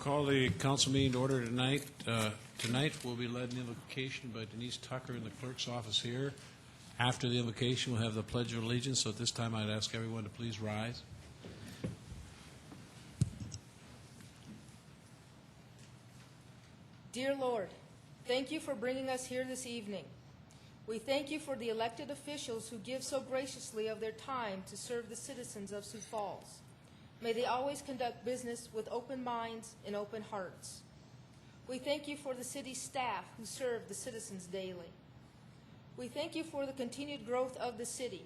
Call the council meeting to order tonight. Tonight will be led in invocation by Denise Tucker in the clerk's office here. After the invocation, we'll have the Pledge of Allegiance. So at this time, I'd ask everyone to please rise. Dear Lord, thank you for bringing us here this evening. We thank you for the elected officials who give so graciously of their time to serve the citizens of Sioux Falls. May they always conduct business with open minds and open hearts. We thank you for the city staff who serve the citizens daily. We thank you for the continued growth of the city,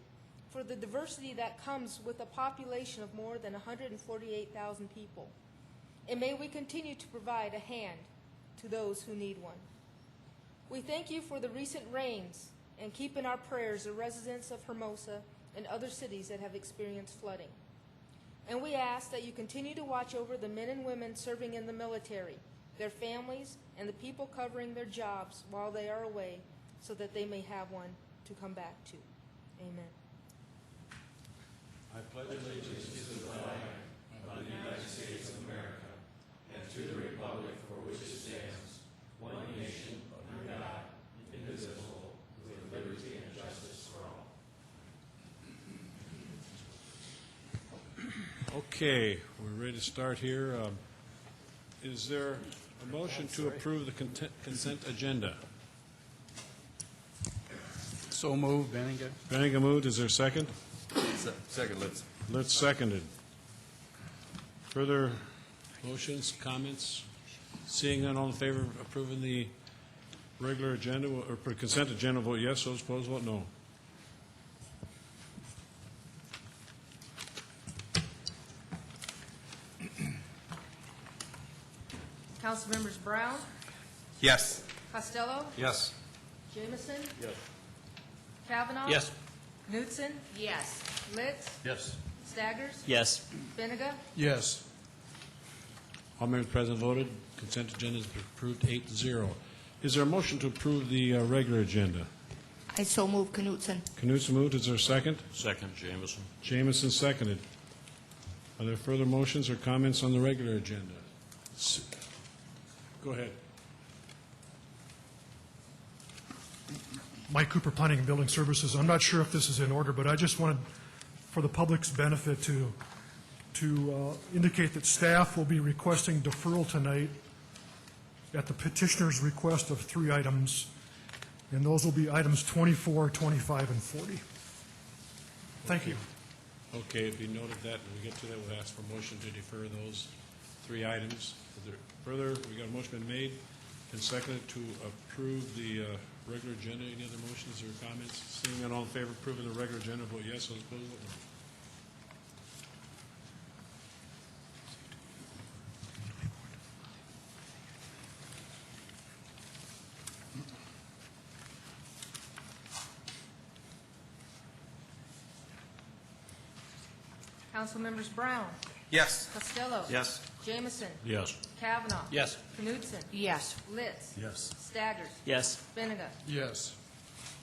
for the diversity that comes with a population of more than 148,000 people. And may we continue to provide a hand to those who need one. We thank you for the recent rains and keep in our prayers the residents of Hermosa and other cities that have experienced flooding. And we ask that you continue to watch over the men and women serving in the military, their families, and the people covering their jobs while they are away so that they may have one to come back to. Amen. I pledge allegiance to the flag of the United States of America and to the republic for which it stands, one nation, under God, indivisible, with liberty and justice for all. Okay, we're ready to start here. Is there a motion to approve the consent agenda? So moved, Benninger. Benninger moved. Is there a second? Second, Litz. Litz seconded. Further motions, comments? Seeing none, all in favor of approving the regular agenda, or consent agenda, vote yes. Those opposed, vote no. Council members Brown, Yes. Costello, Yes. Jameson, Yes. Kavanaugh, Yes. Knutson, Yes. Litz, Yes. Staggers, Yes. Benega. Yes. All members present voted. Consent agenda is approved 8-0. Is there a motion to approve the regular agenda? I so move Knutson. Knutson moved. Is there a second? Second, Jameson. Jameson seconded. Are there further motions or comments on the regular agenda? Go ahead. Mike Cooper, Planning and Building Services. I'm not sure if this is in order, but I just wanted, for the public's benefit, to indicate that staff will be requesting deferral tonight at the petitioner's request of 3 items, and those will be items 24, 25, and 40. Thank you. Okay, if you noted that, when we get to that, we'll ask for a motion to defer those 3 items. Is there further, we got a motion been made and seconded to approve the regular agenda. Any other motions or comments? Seeing none, all in favor of approving the regular agenda, vote yes. Those opposed, vote no. Council members Brown, Yes. Costello, Yes. Jameson, Yes. Kavanaugh, Yes. Knutson, Yes. Litz, Yes. Staggers, Yes. Benega. Yes.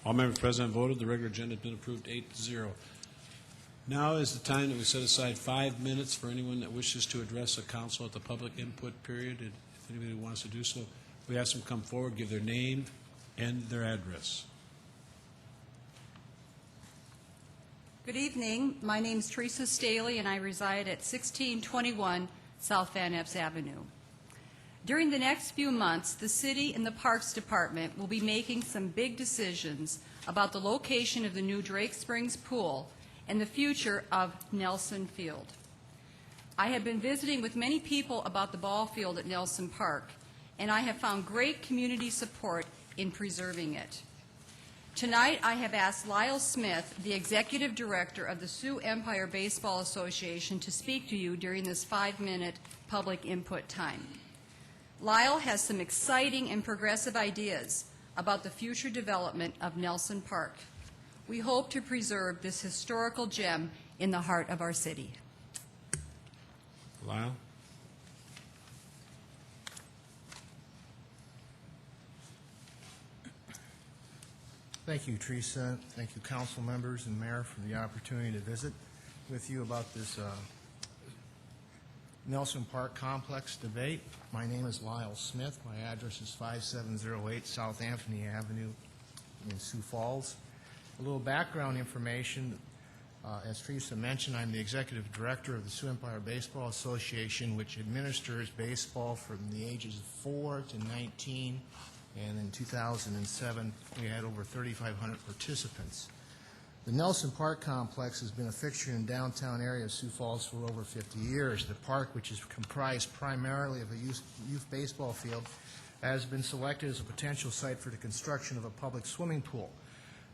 All members present voted. The regular agenda has been approved 8-0. Now is the time that we set aside 5 minutes for anyone that wishes to address the council at the public input period. And if anybody wants to do so, we ask them to come forward, give their name and their address. Good evening. My name is Teresa Staley, and I reside at 1621 South Van Ness Avenue. During the next few months, the City and the Parks Department will be making some big decisions about the location of the new Drake Springs Pool and the future of Nelson Field. I have been visiting with many people about the ball field at Nelson Park, and I have found great community support in preserving it. Tonight, I have asked Lyle Smith, the Executive Director of the Sioux Empire Baseball Association, to speak to you during this 5-minute public input time. Lyle has some exciting and progressive ideas about the future development of Nelson Park. We hope to preserve this historical gem in the heart of our city. Lyle? Thank you, Teresa. Thank you, council members and mayor, for the opportunity to visit with you about this Nelson Park Complex debate. My name is Lyle Smith. My address is 5708 South Anthony Avenue in Sioux Falls. A little background information. As Teresa mentioned, I'm the executive director of the Sioux Empire Baseball Association, which administers baseball from the ages of 4 to 19. And in 2007, we had over 3,500 participants. The Nelson Park Complex has been a fixture in the downtown area of Sioux Falls for over 50 years. The park, which is comprised primarily of a youth baseball field, has been selected as a potential site for the construction of a public swimming pool.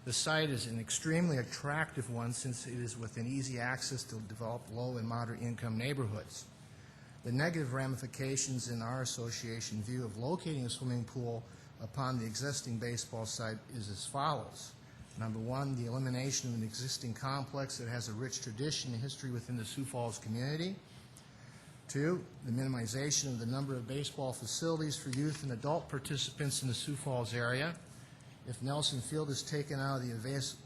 The site is an extremely attractive one since it is within easy access to developed low and moderate income neighborhoods. The negative ramifications in our association view of locating a swimming pool upon the existing baseball site is as follows. Number one, the elimination of an existing complex that has a rich tradition and history within the Sioux Falls community. Two, the minimization of the number of baseball facilities for youth and adult participants in the Sioux Falls area. If Nelson Field is taken out of the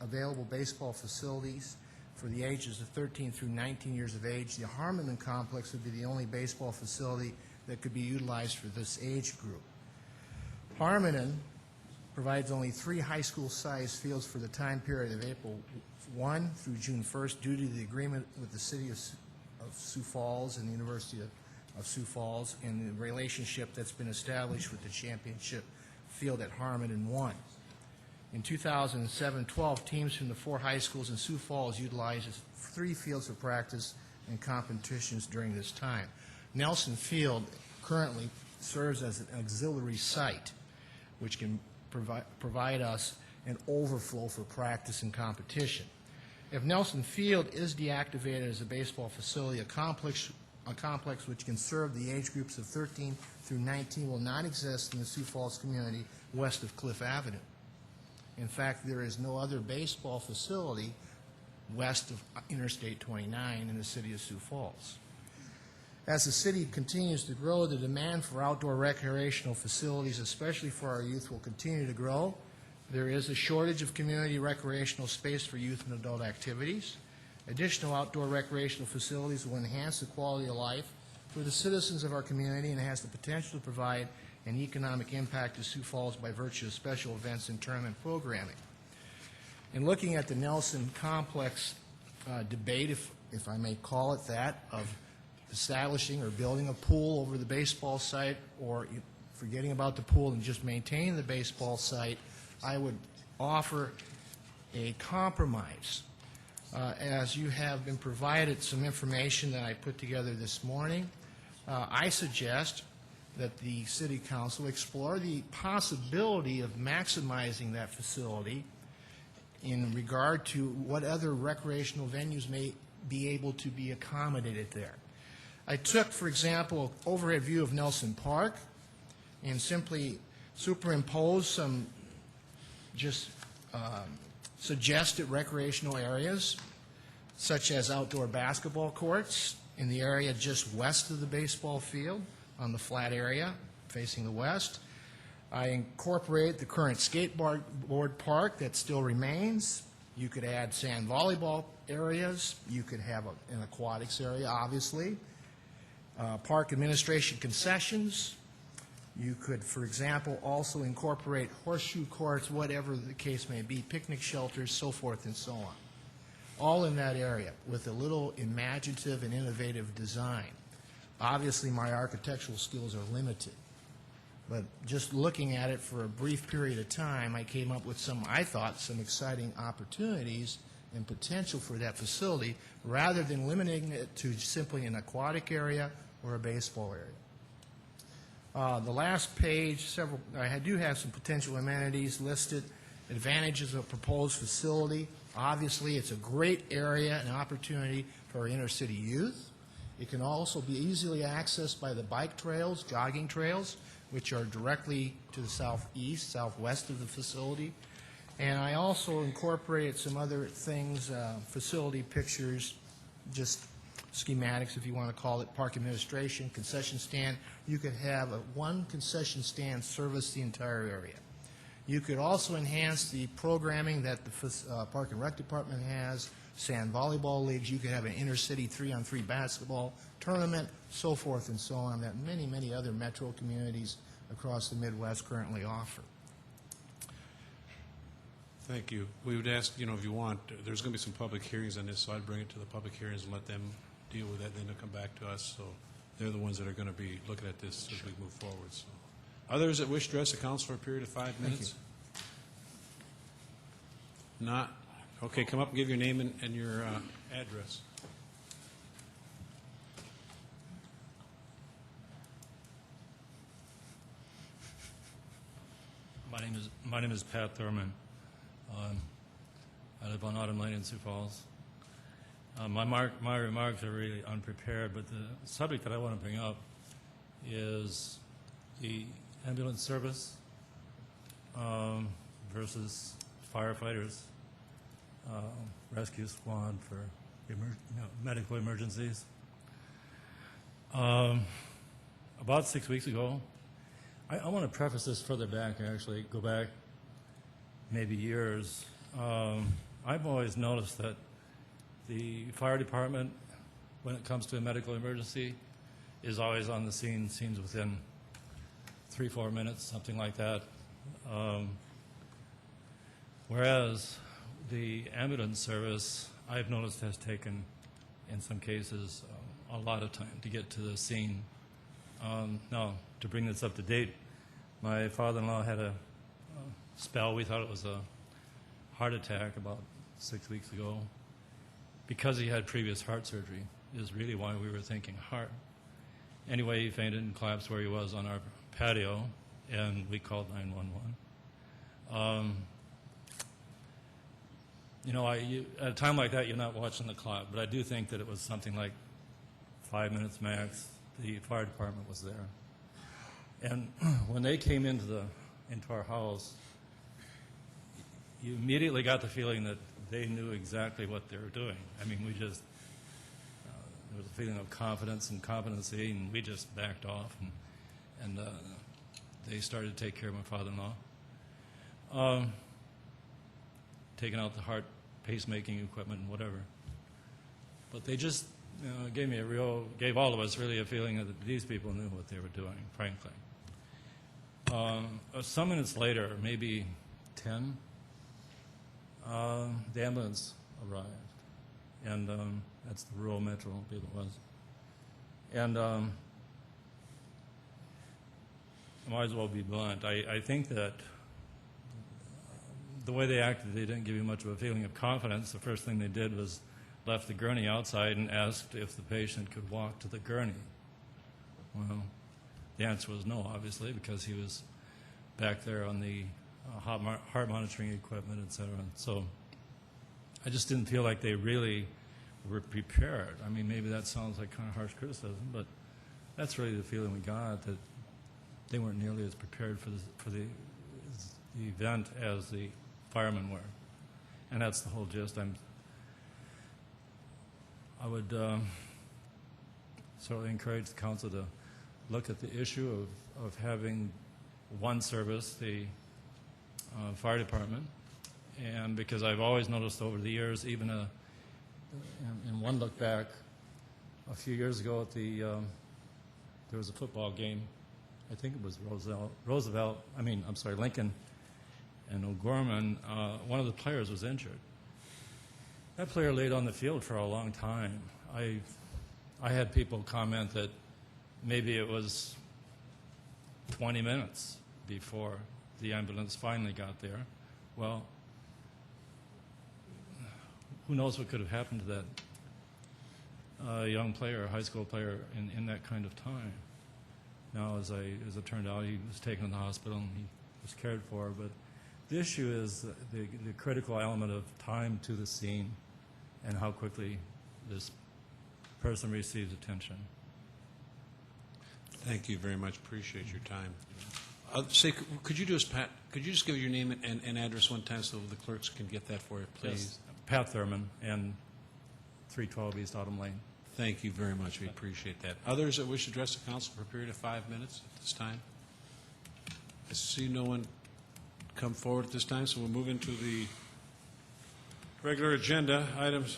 available baseball facilities for the ages of 13 through 19 years of age, the Harmon Complex would be the only baseball facility that could be utilized for this age group. Harmon provides only 3 high school-sized fields for the time period of April 1 through June 1st due to the agreement with the City of Sioux Falls and the University of Sioux Falls and the relationship that's been established with the championship field at Harmon 1. In 2007, 12 teams from the 4 high schools in Sioux Falls utilized 3 fields for practice and competitions during this time. Nelson Field currently serves as an auxiliary site, which can provide us an overflow for practice and competition. If Nelson Field is deactivated as a baseball facility, a complex which can serve the age groups of 13 through 19 will not exist in the Sioux Falls community west of Cliff Avenue. In fact, there is no other baseball facility west of Interstate 29 in the city of Sioux Falls. As the city continues to grow, the demand for outdoor recreational facilities, especially for our youth, will continue to grow. There is a shortage of community recreational space for youth and adult activities. Additional outdoor recreational facilities will enhance the quality of life for the citizens of our community and has the potential to provide an economic impact to Sioux Falls by virtue of special events and tournament programming. In looking at the Nelson Complex debate, if I may call it that, of establishing or building a pool over the baseball site or forgetting about the pool and just maintaining the baseball site, I would offer a compromise. As you have been provided some information that I put together this morning, I suggest that the City Council explore the possibility of maximizing that facility in regard to what other recreational venues may be able to be accommodated there. I took, for example, an overhead view of Nelson Park and simply superimposed some just suggested recreational areas, such as outdoor basketball courts in the area just west of the baseball field on the flat area facing the west. I incorporate the current skateboard park that still remains. You could add sand volleyball areas. You could have an aquatics area, obviously. Park administration concessions. You could, for example, also incorporate horseshoe courts, whatever the case may be, picnic shelters, so forth and so on. All in that area with a little imaginative and innovative design. Obviously, my architectural skills are limited, but just looking at it for a brief period of time, I came up with some exciting opportunities and potential for that facility rather than limiting it to simply an aquatic area or a baseball area. The last page, I do have some potential amenities listed, advantages of a proposed facility. Obviously, it's a great area and opportunity for our inner city youth. It can also be easily accessed by the bike trails, jogging trails, which are directly to the southeast, southwest of the facility. And I also incorporated some other things, facility pictures, just schematics, if you want to call it, park administration, concession stand. You could have one concession stand service the entire area. You could also enhance the programming that the Park and Rec Department has, sand volleyball leagues. You could have an inter-city 3-on-3 basketball tournament, so forth and so on, that many, many other metro communities across the Midwest currently offer. Thank you. We would ask, if you want, there's going to be some public hearings on this, so I'd bring it to the public hearings and let them deal with that, then they'll come back to us. So they're the ones that are going to be looking at this as we move forward. So, others that wish to address the council for a period of 5 minutes? Not? Okay, come up and give your name and your address. My name is Pat Thurman. I live on Autumn Lane in Sioux Falls. My remarks are really unprepared, but the subject that I want to bring up is the ambulance service versus firefighters, rescue squad for medical emergencies. About 6 weeks ago, I want to preface this further back, actually, go back maybe years. I've always noticed that the fire department, when it comes to a medical emergency, is always on the scene, scenes within 3-4 minutes, something like that. Whereas the ambulance service, I've noticed, has taken, in some cases, a lot of time to get to the scene. Now, to bring this up to date, my father-in-law had a spell. We thought it was a heart attack about 6 weeks ago. Because he had previous heart surgery is really why we were thinking heart. Anyway, he fainted and collapsed where he was on our patio, and we called 911. At a time like that, you're not watching the clock, but I do think that it was something like 5 minutes max. The fire department was there. And when they came into our house, you immediately got the feeling that they knew exactly what they were doing. I mean, there was a feeling of confidence and competency, and we just backed off, and they started to take care of my father-in-law, taking out the heart pacemaking equipment and whatever. But they just gave all of us really a feeling that these people knew what they were doing, frankly. Some minutes later, maybe 10, the ambulance arrived, and that's the rural metro, I believe it was. And I might as well be blunt. I think that the way they acted, they didn't give you much of a feeling of confidence. The first thing they did was left the gurney outside and asked if the patient could walk to the gurney. Well, the answer was no, obviously, because he was back there on the heart monitoring equipment, et cetera. So I just didn't feel like they really were prepared. I mean, maybe that sounds like kind of harsh criticism, but that's really the feeling we got, that they weren't nearly as prepared for the event as the firemen were. And that's the whole gist. I would certainly encourage the council to look at the issue of having one service, the fire department, and because I've always noticed over the years, even in one look back, a few years ago there was a football game. I think it was Lincoln and O'Gorman. One of the players was injured. That player laid on the field for a long time. I had people comment that maybe it was 20 minutes before the ambulance finally got there. Well, who knows what could have happened to that young player, high school player, in that kind of time. Now, as it turned out, he was taken to the hospital and he was cared for. But the issue is the critical element of time to the scene and how quickly this person receives attention. Thank you very much. Appreciate your time. Could you just give your name and address one time so the clerks can get that for you, please? Yes. Pat Thurman, and 312 East Autumn Lane. Thank you very much. We appreciate that. Others that wish to address the council for a period of 5 minutes at this time? I see no one come forward at this time, so we'll move into the Regular agenda items,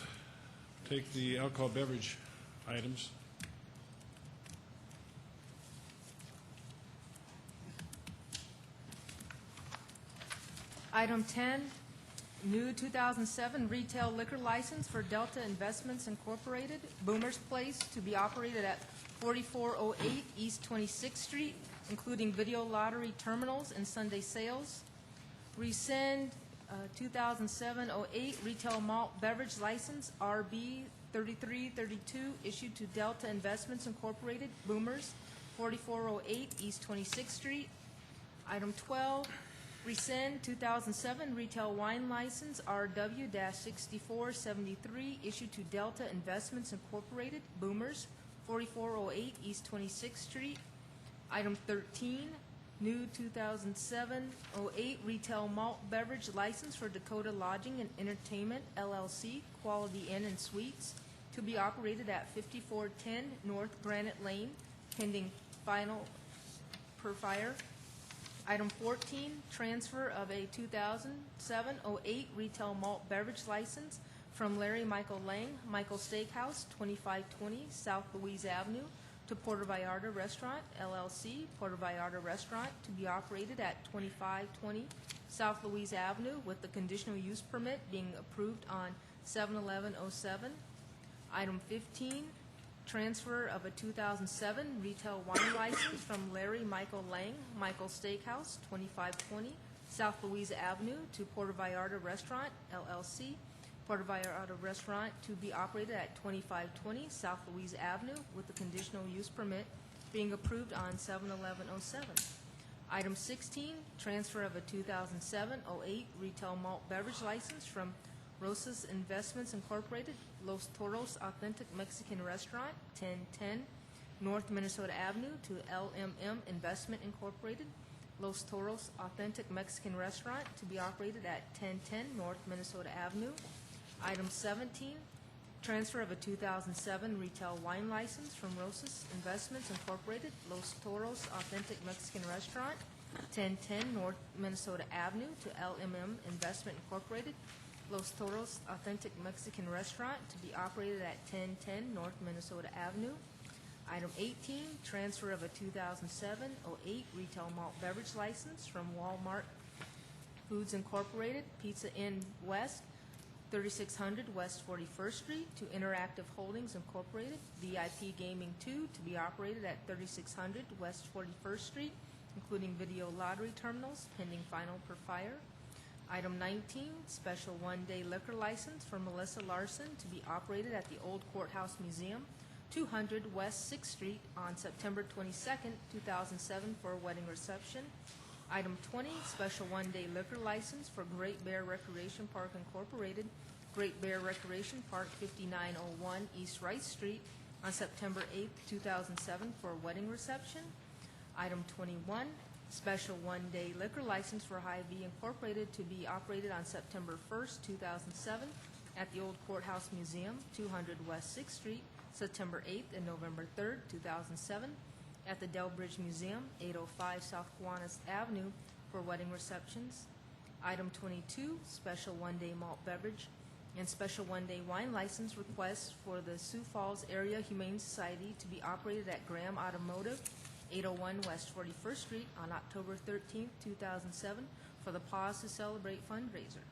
take the alcohol beverage items. Item 10, new 2007 retail liquor license for Delta Investments Incorporated, Boomer's Place, to be operated at 4408 East 26th Street, including video lottery terminals and Sunday sales. Rescind 2007-08 retail malt beverage license, RB 3332, issued to Delta Investments Incorporated, Boomers, 4408 East 26th Street. Item 12, rescind 2007 retail wine license, RW-6473, issued to Delta Investments Incorporated, Boomers, 4408 East 26th Street. Item 13, new 2007-08 retail malt beverage license for Dakota Lodging and Entertainment, LLC, Quality Inn and Suites, to be operated at 5410 North Granite Lane, pending final per fire. Item 14, transfer of a 2007-08 retail malt beverage license from Larry Michael Lang, Michael Steakhouse, 2520 South Louise Avenue, to Puerto Vallarta Restaurant, LLC, Puerto Vallarta Restaurant, to be operated at 2520 South Louise Avenue, with the conditional use permit being approved on 7/11/07. Item 15, transfer of a 2007 retail wine license from Larry Michael Lang, Michael Steakhouse, 2520 South Louise Avenue, to Puerto Vallarta Restaurant, LLC, Puerto Vallarta Restaurant, to be operated at 2520 South Louise Avenue, with the conditional use permit being approved on 7/11/07. Item 16, transfer of a 2007-08 retail malt beverage license from Rosas Investments Incorporated, Los Toros Authentic Mexican Restaurant, 1010 North Minnesota Avenue, to LMM Investment Incorporated, Los Toros Authentic Mexican Restaurant, to be operated at 1010 North Minnesota Avenue. Item 17, transfer of a 2007 retail wine license from Rosas Investments Incorporated, Los Toros Authentic Mexican Restaurant, 1010 North Minnesota Avenue, to LMM Investment Incorporated, Los Toros Authentic Mexican Restaurant, to be operated at 1010 North Minnesota Avenue. Item 18, transfer of a 2007-08 retail malt beverage license from Walmart Foods Incorporated, Pizza Inn West, 3600 West 41st Street, to Interactive Holdings Incorporated, VIP Gaming 2, to be operated at 3600 West 41st Street, including video lottery terminals, pending final per fire. Item 19, special one-day liquor license for Melissa Larson, to be operated at the Old Courthouse Museum, 200 West 6th Street, on September 22nd, 2007, for a wedding reception. Item 20, special one-day liquor license for Great Bear Recreation Park Incorporated, Great Bear Recreation Park, 5901 East Rice Street, on September 8th, 2007, for a wedding reception. Item 21, special one-day liquor license for Hy-Vee Incorporated, to be operated on September 1st, 2007, at the Old Courthouse Museum, 200 West 6th Street, September 8th and November 3rd, 2007, at the Delbridge Museum, 805 South Kiwanis Avenue, for wedding receptions. Item 22, special one-day malt beverage and special one-day wine license requests for the Sioux Falls Area Humane Society, to be operated at Graham Automotive, 801 West 41st Street, on October 13th, 2007, for the Pause to Celebrate fundraiser.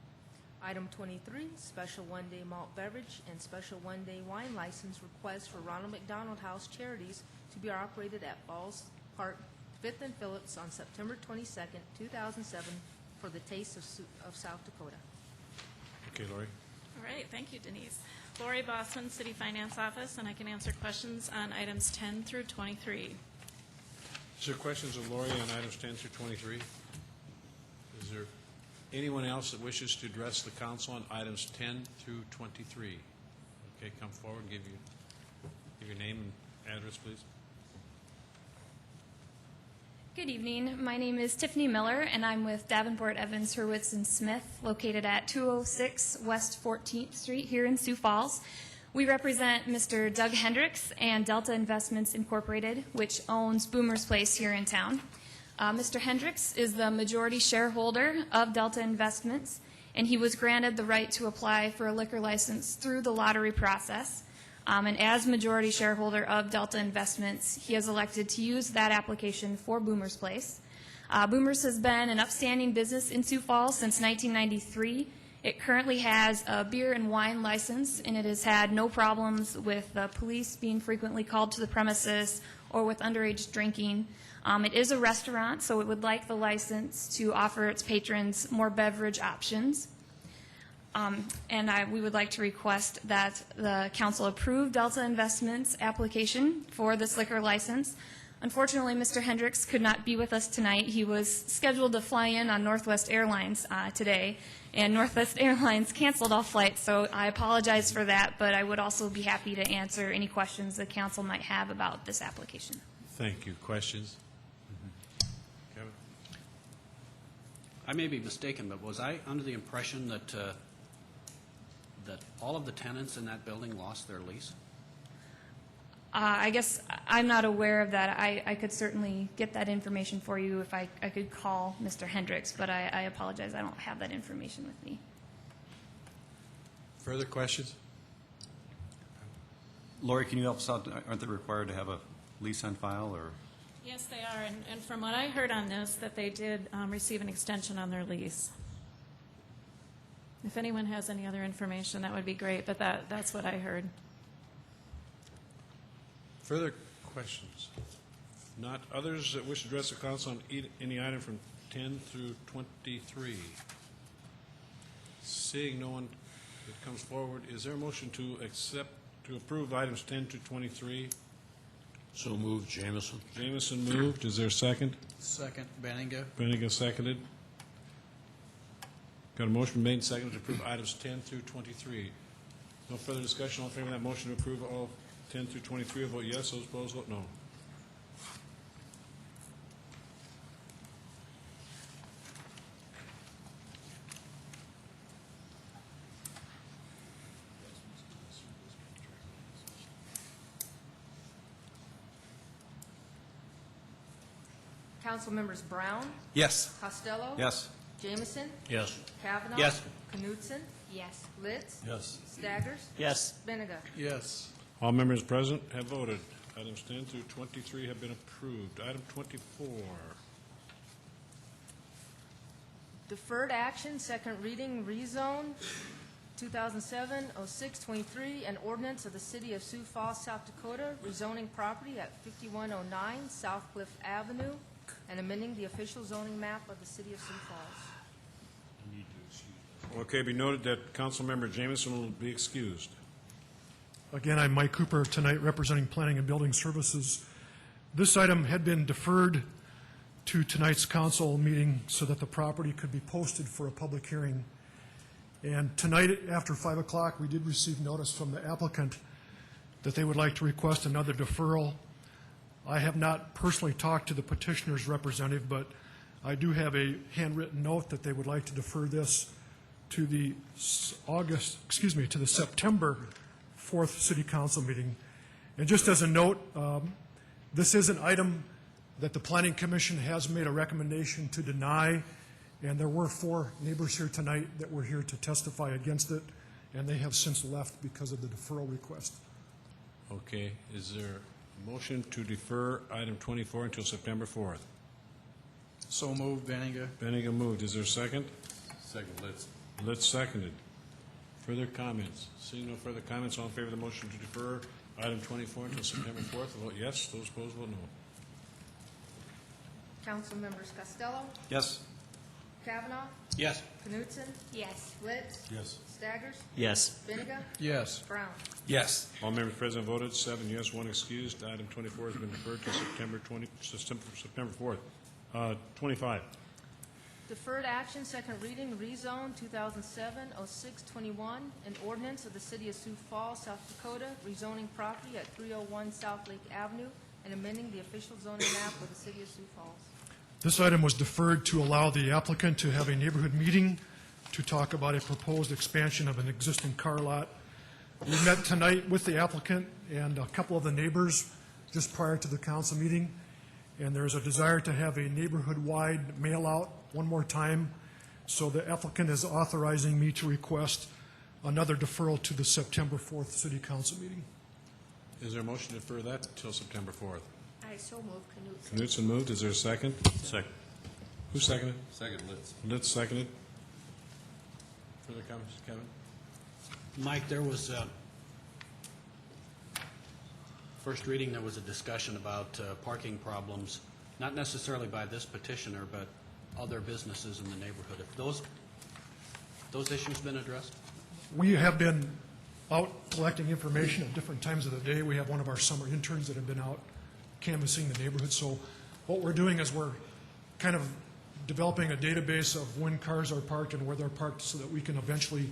Item 23, special one-day malt beverage and special one-day wine license request for Ronald McDonald House Charities, to be operated at Falls Park, 5th and Phillips, on September 22nd, 2007, for the Taste of South Dakota. Okay, Lori. All right, thank you, Denise. Lori Bossman, City Finance Office, and I can answer questions on items 10 through 23. Is there questions of Lori on items 10 through 23? Is there anyone else that wishes to address the council on items 10 through 23? Okay, come forward and give your name and address, please. Good evening. My name is Tiffany Miller, and I'm with Davenport, Evans, Hurwitz, and Smith, located at 206 West 14th Street here in Sioux Falls. We represent Mr. Doug Hendricks and Delta Investments Incorporated, which owns Boomer's Place here in town. Mr. Hendricks is the majority shareholder of Delta Investments, and he was granted the right to apply for a liquor license through the lottery process. And as majority shareholder of Delta Investments, he has elected to use that application for Boomer's Place. Boomer's has been an upstanding business in Sioux Falls since 1993. It currently has a beer and wine license, and it has had no problems with the police being frequently called to the premises or with underage drinking. It is a restaurant, so it would like the license to offer its patrons more beverage options. We would like to request that the council approve Delta Investments' application for this liquor license. Unfortunately, Mr. Hendricks could not be with us tonight. He was scheduled to fly in on Northwest Airlines today, and Northwest Airlines canceled all flights, so I apologize for that, but I would also be happy to answer any questions the council might have about this application. Thank you. Questions? Kevin? I may be mistaken, but was I under the impression that that all of the tenants in that building lost their lease? I guess I'm not aware of that. I could certainly get that information for you if I could call Mr. Hendricks, but I apologize. I don't have that information with me. Further questions? Lori, can you help us out? Aren't they required to have a lease on file, or? Yes, they are, and from what I heard on this, that they did receive an extension on their lease. If anyone has any other information, that would be great, but that's what I heard. Further questions? If not, others that wish to address the council on any item from 10 through 23? Seeing no one that comes forward, is there a motion to approve items 10 to 23? So moved, Jamison. Jamison moved. Is there a second? Second, Benninga. Benninga seconded. Got a motion made and seconded to approve items 10 through 23. No further discussion. All in favor of that motion to approve all 10 through 23 will vote yes. Those opposed vote no. Council members Brown, Yes. Costello. Yes. Jamison, Yes. Kavanaugh. Yes. Knutson, Yes. Litz, Yes. Staggers, Yes. Benega. Yes. All members present have voted. Items 10 through 23 have been approved. Item 24. Deferred action, second reading, rezone 2007-06-23, an ordinance of the City of Sioux Falls, South Dakota, rezoning property at 5109 South Cliff Avenue and amending the official zoning map of the City of Sioux Falls. Okay, be noted that Councilmember Jamison will be excused. Again, I'm Mike Cooper, tonight representing Planning and Building Services. This item had been deferred to tonight's council meeting so that the property could be posted for a public hearing. And tonight, after 5 o'clock, we did receive notice from the applicant that they would like to request another deferral. I have not personally talked to the petitioner's representative, but I do have a handwritten note that they would like to defer this to the to the September 4th City Council meeting. And just as a note, this is an item that the Planning Commission has made a recommendation to deny, and there were 4 neighbors here tonight that were here to testify against it, and they have since left because of the deferral request. Okay, is there a motion to defer item 24 until September 4th? So moved, Benninga. Benninga moved. Is there a second? Second, Litz. Litz seconded. Further comments? Seeing no further comments, all in favor of the motion to defer item 24 until September 4th, will vote yes. Those opposed vote no. Council members Costello, Yes. Kavanaugh, Yes. Knutson, Yes. Litz, Yes. Staggers, Yes. Benega, Yes. Brown. Yes. All members present voted, 7 yes, 1 excused. Item 24 has been deferred to September 4th. 25. Deferred action, second reading, rezone 2007-06-21, an ordinance of the City of Sioux Falls, South Dakota, rezoning property at 301 South Lake Avenue and amending the official zoning map of the City of Sioux Falls. This item was deferred to allow the applicant to have a neighborhood meeting to talk about a proposed expansion of an existing car lot. We met tonight with the applicant and a couple of the neighbors just prior to the council meeting, and there's a desire to have a neighborhood-wide mail-out one more time So the applicant is authorizing me to request another deferral to the September 4th City Council meeting. Is there a motion to defer that until September 4th? I so move, Knutson. Knutson moved. Is there a second? Second. Who seconded? Second, Litz. Litz seconded. Further comments, Kevin? Mike, there was, first reading, there was a discussion about parking problems, not necessarily by this petitioner, but other businesses in the neighborhood. Have those issues been addressed? We have been out collecting information at different times of the day. We have one of our summer interns that have been out canvassing the neighborhood. So what we're doing is we're kind of developing a database of when cars are parked and where they're parked so that we can eventually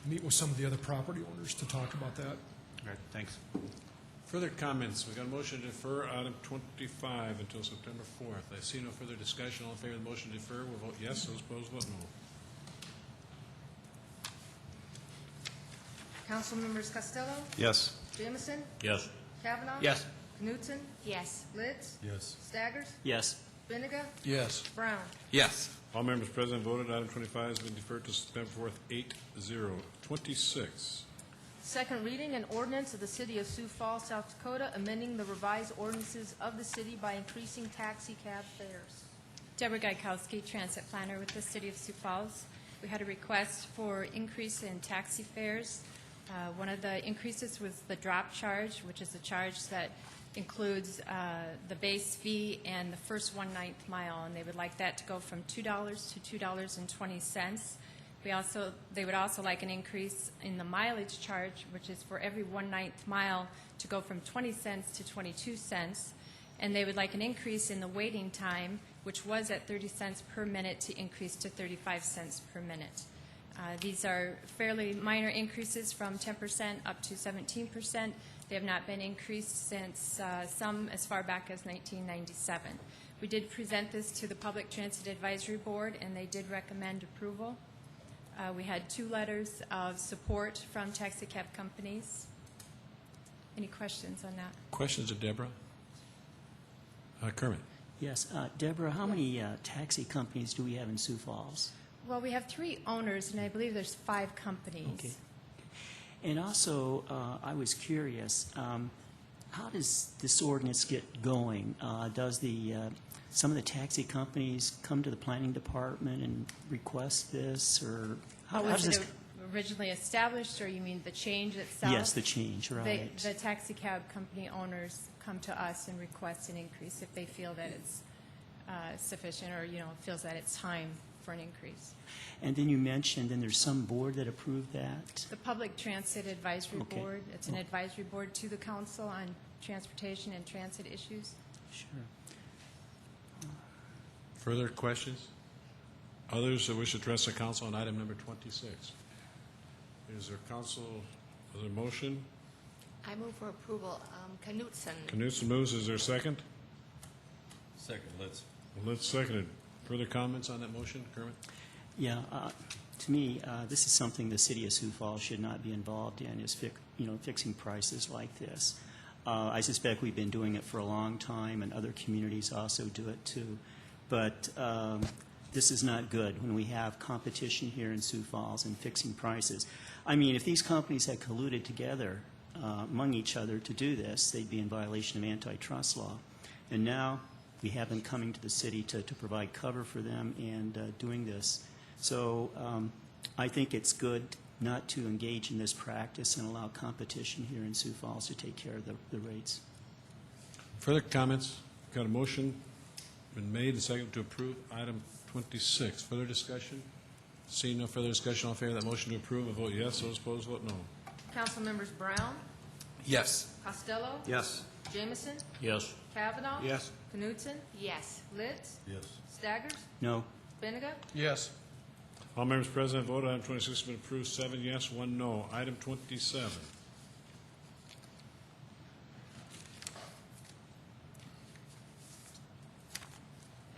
meet with some of the other property owners to talk about that. All right, thanks. Further comments? We got a motion to defer item 25 until September 4th. I see no further discussion. All in favor of the motion to defer will vote yes. Those opposed, vote no. Council members Costello, Yes. Jameson, Yes. Kavanaugh. Yes. Knutson, Yes. Litz, Yes. Staggers, Yes. Benega, Yes. Brown. Yes. All members present voted. Item 25 has been deferred to September 4th, 8-0. 26. Second reading, an ordinance of the City of Sioux Falls, South Dakota, amending the revised ordinances of the city by increasing taxi cab fares. Deborah Gaikowski, Transit Planner with the City of Sioux Falls. We had a request for increase in taxi fares. One of the increases was the drop charge, which is a charge that includes the base fee and the first 1/9 mile, and they would like that to go from $2 to $2.20. They would also like an increase in the mileage charge, which is for every 1/9 mile to go from 20 cents to 22 cents. And they would like an increase in the waiting time, which was at 30 cents per minute, to increase to 35 cents per minute. These are fairly minor increases from 10% up to 17%. They have not been increased since some as far back as 1997. We did present this to the Public Transit Advisory Board, and they did recommend approval. We had 2 letters of support from taxi cab companies. Any questions on that? Questions of Deborah? Kermit? Yes. Deborah, how many taxi companies do we have in Sioux Falls? Well, we have 3 owners, and I believe there's 5 companies. Okay. And also, I was curious, how does this ordinance get going? Does some of the taxi companies come to the planning department and request this, or how Was does it this? originally established, or you mean the change itself? Yes, the change, right. The taxi cab company owners come to us and request an increase if they feel that it's sufficient, or, feels that it's time for an increase. And then you mentioned, then there's some board that approved that? The Public Transit Advisory Okay. Board, it's an advisory board to the council on transportation and transit issues. Sure. Further questions? Others that wish to address the council on item number 26? Is there a motion? I move for approval. Knutson. Knutson moves. Is there a second? Second, Litz. Let's second it. Further comments on that motion, Kermit? Yeah, to me, this is something the city of Sioux Falls should not be involved in, is fixing prices like this. I suspect we've been doing it for a long time, and other communities also do it too. But this is not good when we have competition here in Sioux Falls and fixing prices. I mean, if these companies had colluded together among each other to do this, they'd be in violation of antitrust law. And now we have them coming to the city to provide cover for them and doing this. So I think it's good not to engage in this practice and allow competition here in Sioux Falls to take care of the rates. Further comments? Got a motion been made and seconded to approve item 26. Further discussion? Seeing no further discussion, all in favor of that motion to approve, will vote yes. Those opposed, vote no. Council members Brown, Yes. Costello, Yes. Jameson, Yes. Kavanaugh. Yes. Knutson, Yes. Litz, Yes. Staggers, No. Benega, Yes. All members present voted. Item 26 has been approved. 7 yes, 1 no. Item 27.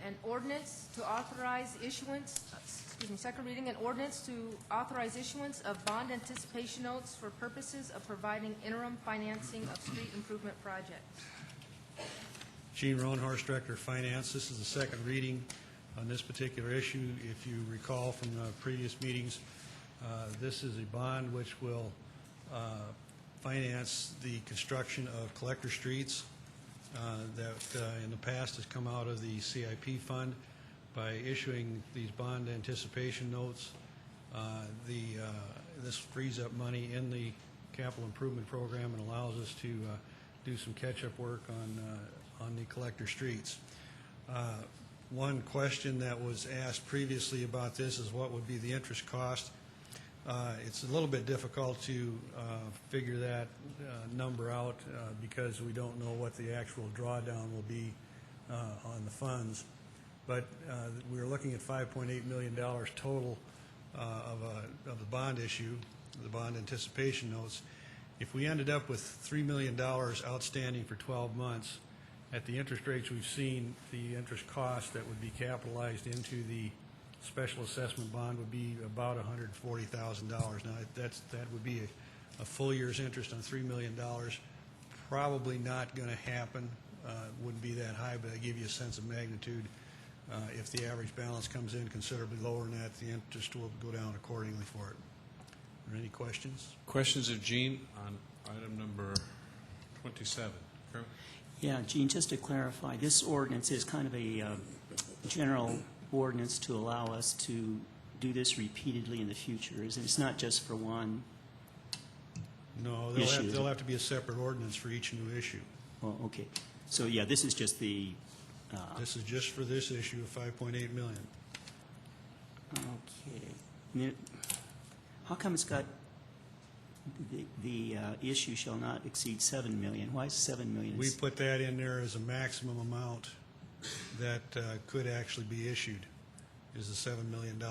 an ordinance to authorize issuance, second reading, an ordinance to authorize issuance of bond anticipation notes for purposes of providing interim financing of street improvement projects. Gene Roanhorst, Director of Finance. This is the second reading on this particular issue. If you recall from previous meetings, this is a bond which will finance the construction of collector streets that in the past has come out of the CIP fund. By issuing these bond anticipation notes, this frees up money in the capital improvement program and allows us to do some catch-up work on the collector streets. One question that was asked previously about this is what would be the interest cost. It's a little bit difficult to figure that number out because we don't know what the actual drawdown will be on the funds. But we're looking at $5.8 million total of the bond issue, the bond anticipation notes. If we ended up with $3 million outstanding for 12 months, at the interest rates we've seen, the interest cost that would be capitalized into the special assessment bond would be about $140,000. Now, that would be a full year's interest on $3 million. Probably not going to happen. Wouldn't be that high, but I give you a sense of magnitude. If the average balance comes in considerably lower than that, the interest will go down accordingly for it. Are there any questions? Questions of Gene on item number 27. Kermit? Yeah, Gene, just to clarify, this ordinance is kind of a general ordinance to allow us to do this repeatedly in the future. It's not just for one No, issue. there'll have to be a separate ordinance for each new issue. Oh, okay. So, yeah, this is just the... This is just for this issue of $5.8 million. Okay. And how come it's got the issue shall not exceed $7 million? Why is $7 million? We put that in there as a maximum amount that could actually be issued, is the $7 million.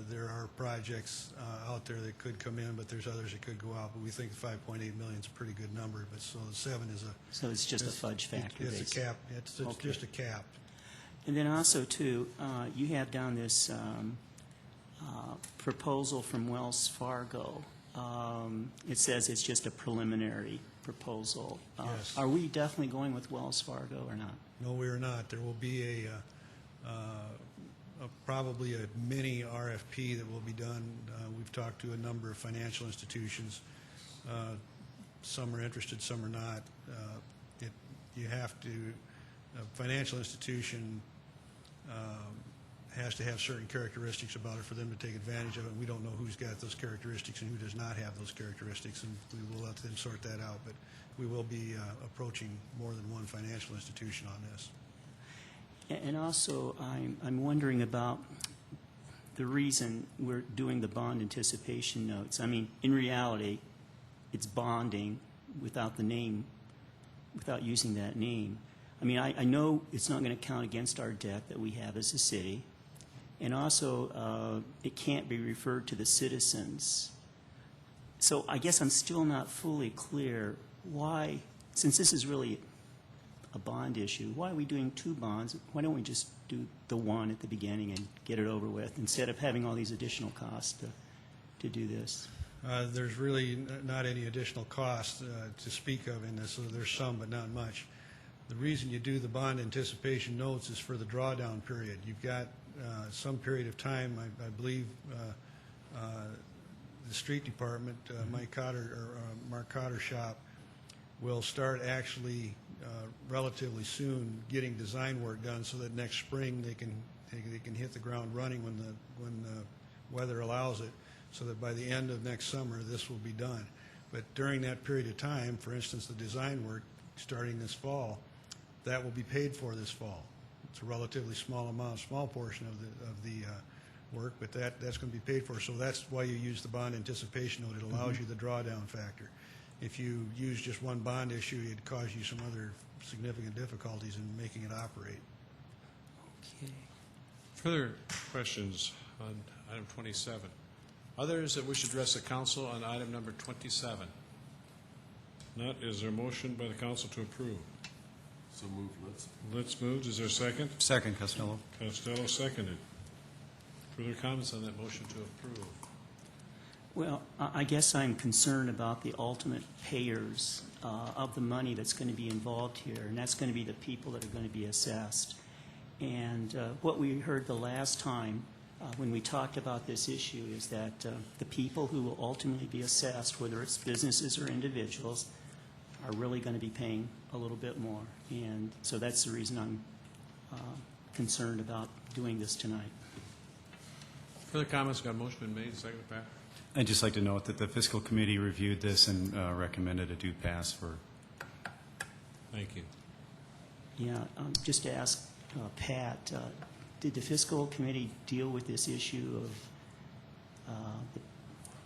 There are projects out there that could come in, but there's others that could go out. But we think 5.8 million is a pretty good number. But so the 7 is a... So it's just a fudge factor. It's a cap. It's Okay. just a cap. And then also, too, you have down this proposal from Wells Fargo. It says it's just a preliminary proposal. Yes. Are we definitely going with Wells Fargo or not? No, we are not. There will be probably a mini RFP that will be done. We've talked to a number of financial institutions. Some are interested, some are not. You have to, a financial institution has to have certain characteristics about it for them to take advantage of it. We don't know who's got those characteristics and who does not have those characteristics, and we will let them sort that out. But we will be approaching more than one financial institution on this. And also, I'm wondering about the reason we're doing the bond anticipation notes. I mean, in reality, it's bonding without the name, without using that name. I mean, I know it's not going to count against our debt that we have as a city. And also, it can't be referred to the citizens. So I guess I'm still not fully clear why, since this is really a bond issue, why are we doing two bonds? Why don't we just do the one at the beginning and get it over with instead of having all these additional costs to do this? There's really not any additional cost to speak of in this. So there's some, but not much. The reason you do the bond anticipation notes is for the drawdown period. You've got some period of time, I believe the street department, Mark Cotter shop, will start actually relatively soon getting design work done so that next spring they can hit the ground running when the weather allows it, so that by the end of next summer this will be done. But during that period of time, for instance, the design work starting this fall, that will be paid for this fall. It's a relatively small amount, small portion of the work, but that's going to be paid for. So that's why you use the bond anticipation note. It allows you the drawdown factor. If you use just one bond issue, it'd cause you some other significant difficulties in making it operate. Okay. Further questions on item 27? Others that wish to address the council on item number 27? Not. Is there a motion by the council to approve? So moved, Litz. Litz moved. Is there a second? Second, Costello. Costello seconded. Further comments on that motion to approve? Well, I guess I'm concerned about the ultimate payers of the money that's going to be involved here, and that's going to be the people that are going to be assessed. And what we heard the last time when we talked about this issue is that the people who will ultimately be assessed, whether it's businesses or individuals, are really going to be paying a little bit more. And so that's the reason I'm concerned about doing this tonight. Further comments? Got a motion been made, seconded, Pat? I'd just like to note that the fiscal committee reviewed this and recommended a due pass for. Thank you. Yeah, just to ask Pat, did the fiscal committee deal with this issue of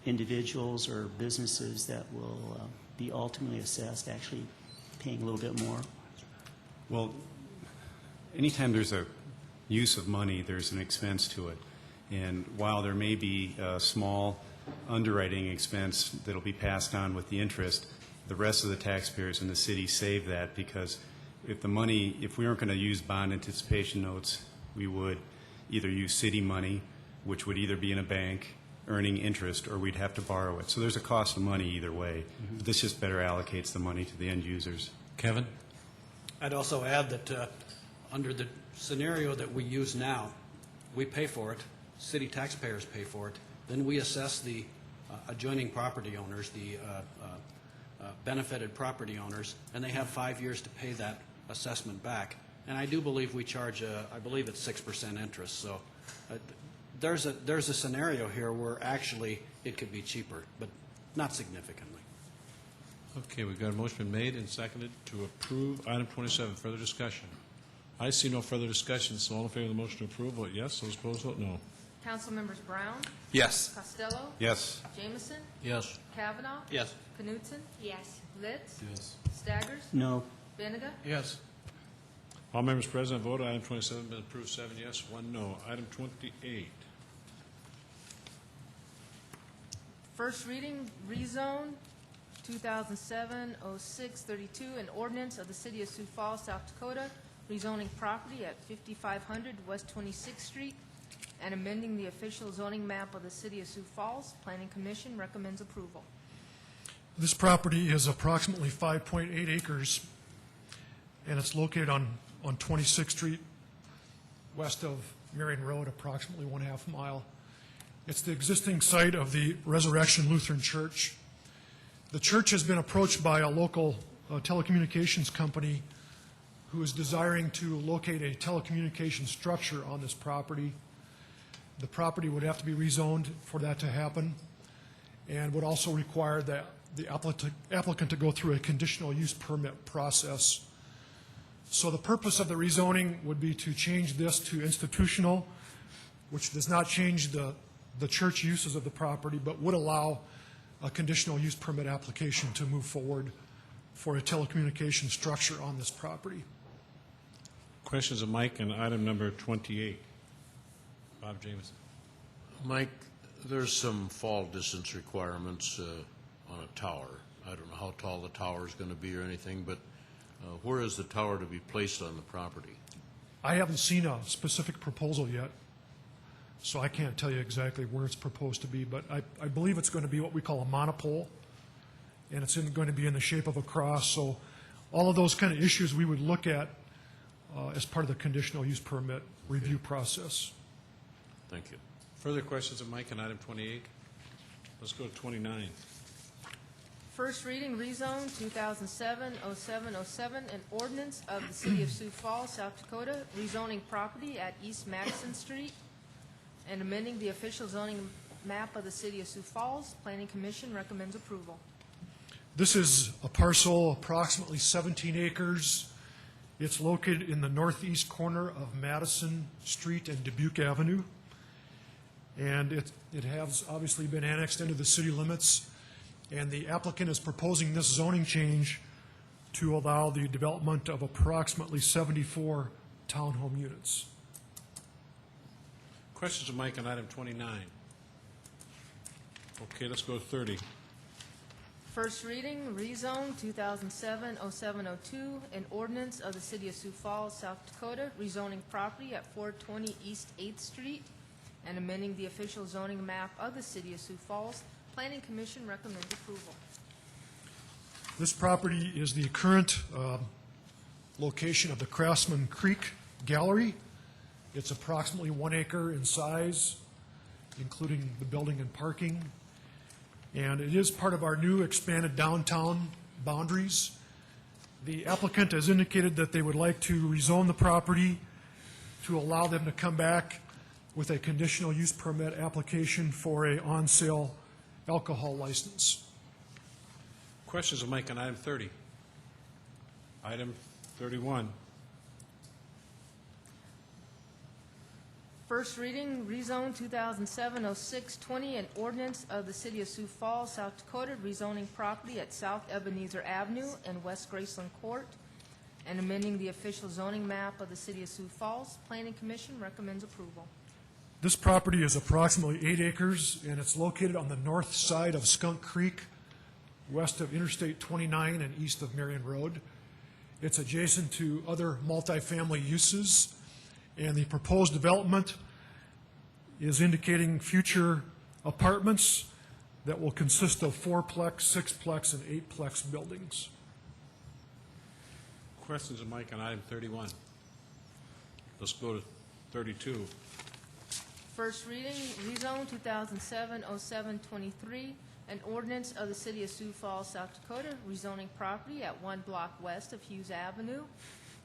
individuals or businesses that will be ultimately assessed actually paying a little bit more? Well, anytime there's a use of money, there's an expense to it. And while there may be a small underwriting expense that'll be passed on with the interest, the rest of the taxpayers in the city save that, because if we weren't going to use bond anticipation notes, we would either use city money, which would either be in a bank earning interest, or we'd have to borrow it. So there's a cost of money either way. But this just better allocates the money to the end users. Kevin? I'd also add that under the scenario that we use now, we pay for it, city taxpayers pay for it, then we assess the adjoining property owners, the benefited property owners, and they have 5 years to pay that assessment back. And I do believe we charge, I believe it's 6% interest. So there's a scenario here where actually it could be cheaper, but not significantly. Okay, we've got a motion been made and seconded to approve item 27. Further discussion? I see no further discussion, so all in favor of the motion to approve, vote yes. Those opposed, vote no. Council members Brown, Yes. Costello, Yes. Jameson, Yes. Kavanaugh, Yes. Knutson, Yes. Litz, Yes. Staggers, No. Benega. Yes. All members present voted. Item 27 been approved, 7 yes, 1 no. Item 28. First reading, rezone 2007-06-32, an ordinance of the City of Sioux Falls, South Dakota, rezoning property at 5500 West 26th Street and amending the official zoning map of the City of Sioux Falls. Planning Commission recommends approval. This property is approximately 5.8 acres, and it's located on 26th Street, west of Marion Road, approximately 1/2 mile. It's the existing site of the Resurrection Lutheran Church. The church has been approached by a local telecommunications company who is desiring to locate a telecommunications structure on this property. The property would have to be rezoned for that to happen, and would also require the applicant to go through a conditional use permit process. So the purpose of the rezoning would be to change this to institutional, which does not change the church uses of the property, but would allow a conditional use permit application to move forward for a telecommunications structure on this property. Questions of Mike on item number 28. Bob Jameson. Mike, there's some fall distance requirements on a tower. I don't know how tall the tower is going to be or anything, but where is the tower to be placed on the property? I haven't seen a specific proposal yet, so I can't tell you exactly where it's proposed to be, but I believe it's going to be what we call a monopole, and it's going to be in the shape of a cross. So all of those kind of issues we would look at as part of the conditional use permit review process. Thank you. Further questions of Mike on item 28? Let's go to 29. First reading, rezone 2007-07-07, an ordinance of the City of Sioux Falls, South Dakota, rezoning property at East Madison Street and amending the official zoning map of the City of Sioux Falls. Planning Commission recommends approval. This is a parcel approximately 17 acres. It's located in the northeast corner of Madison Street and Dubuque Avenue. And it has obviously been annexed into the city limits. And the applicant is proposing this zoning change to allow the development of approximately 74 townhome units. Questions of Mike on item 29? Okay, let's go to 30. First reading, rezone 2007-07-02, an ordinance of the City of Sioux Falls, South Dakota, rezoning property at 420 East 8th Street and amending the official zoning map of the City of Sioux Falls. Planning Commission recommends approval. This property is the current location of the Craftsman Creek Gallery. It's approximately 1 acre in size, including the building and parking. And it is part of our new expanded downtown boundaries. The applicant has indicated that they would like to rezone the property to allow them to come back with a conditional use permit application for a on-sale alcohol license. Questions of Mike on item 30? Item 31. First reading, rezone 2007-06-20, an ordinance of the City of Sioux Falls, South Dakota, rezoning property at South Ebenezer Avenue and West Graceland Court, and amending the official zoning map of the City of Sioux Falls. Planning Commission recommends approval. This property is approximately 8 acres, and it's located on the north side of Skunk Creek, west of Interstate 29 and east of Marion Road. It's adjacent to other multifamily uses, and the proposed development is indicating future apartments that will consist of 4-plex, 6-plex, and 8-plex buildings. Questions of Mike on item 31? Let's go to 32. First reading, rezone 2007-07-23, an ordinance of the City of Sioux Falls, South Dakota, rezoning property at 1 block west of Hughes Avenue,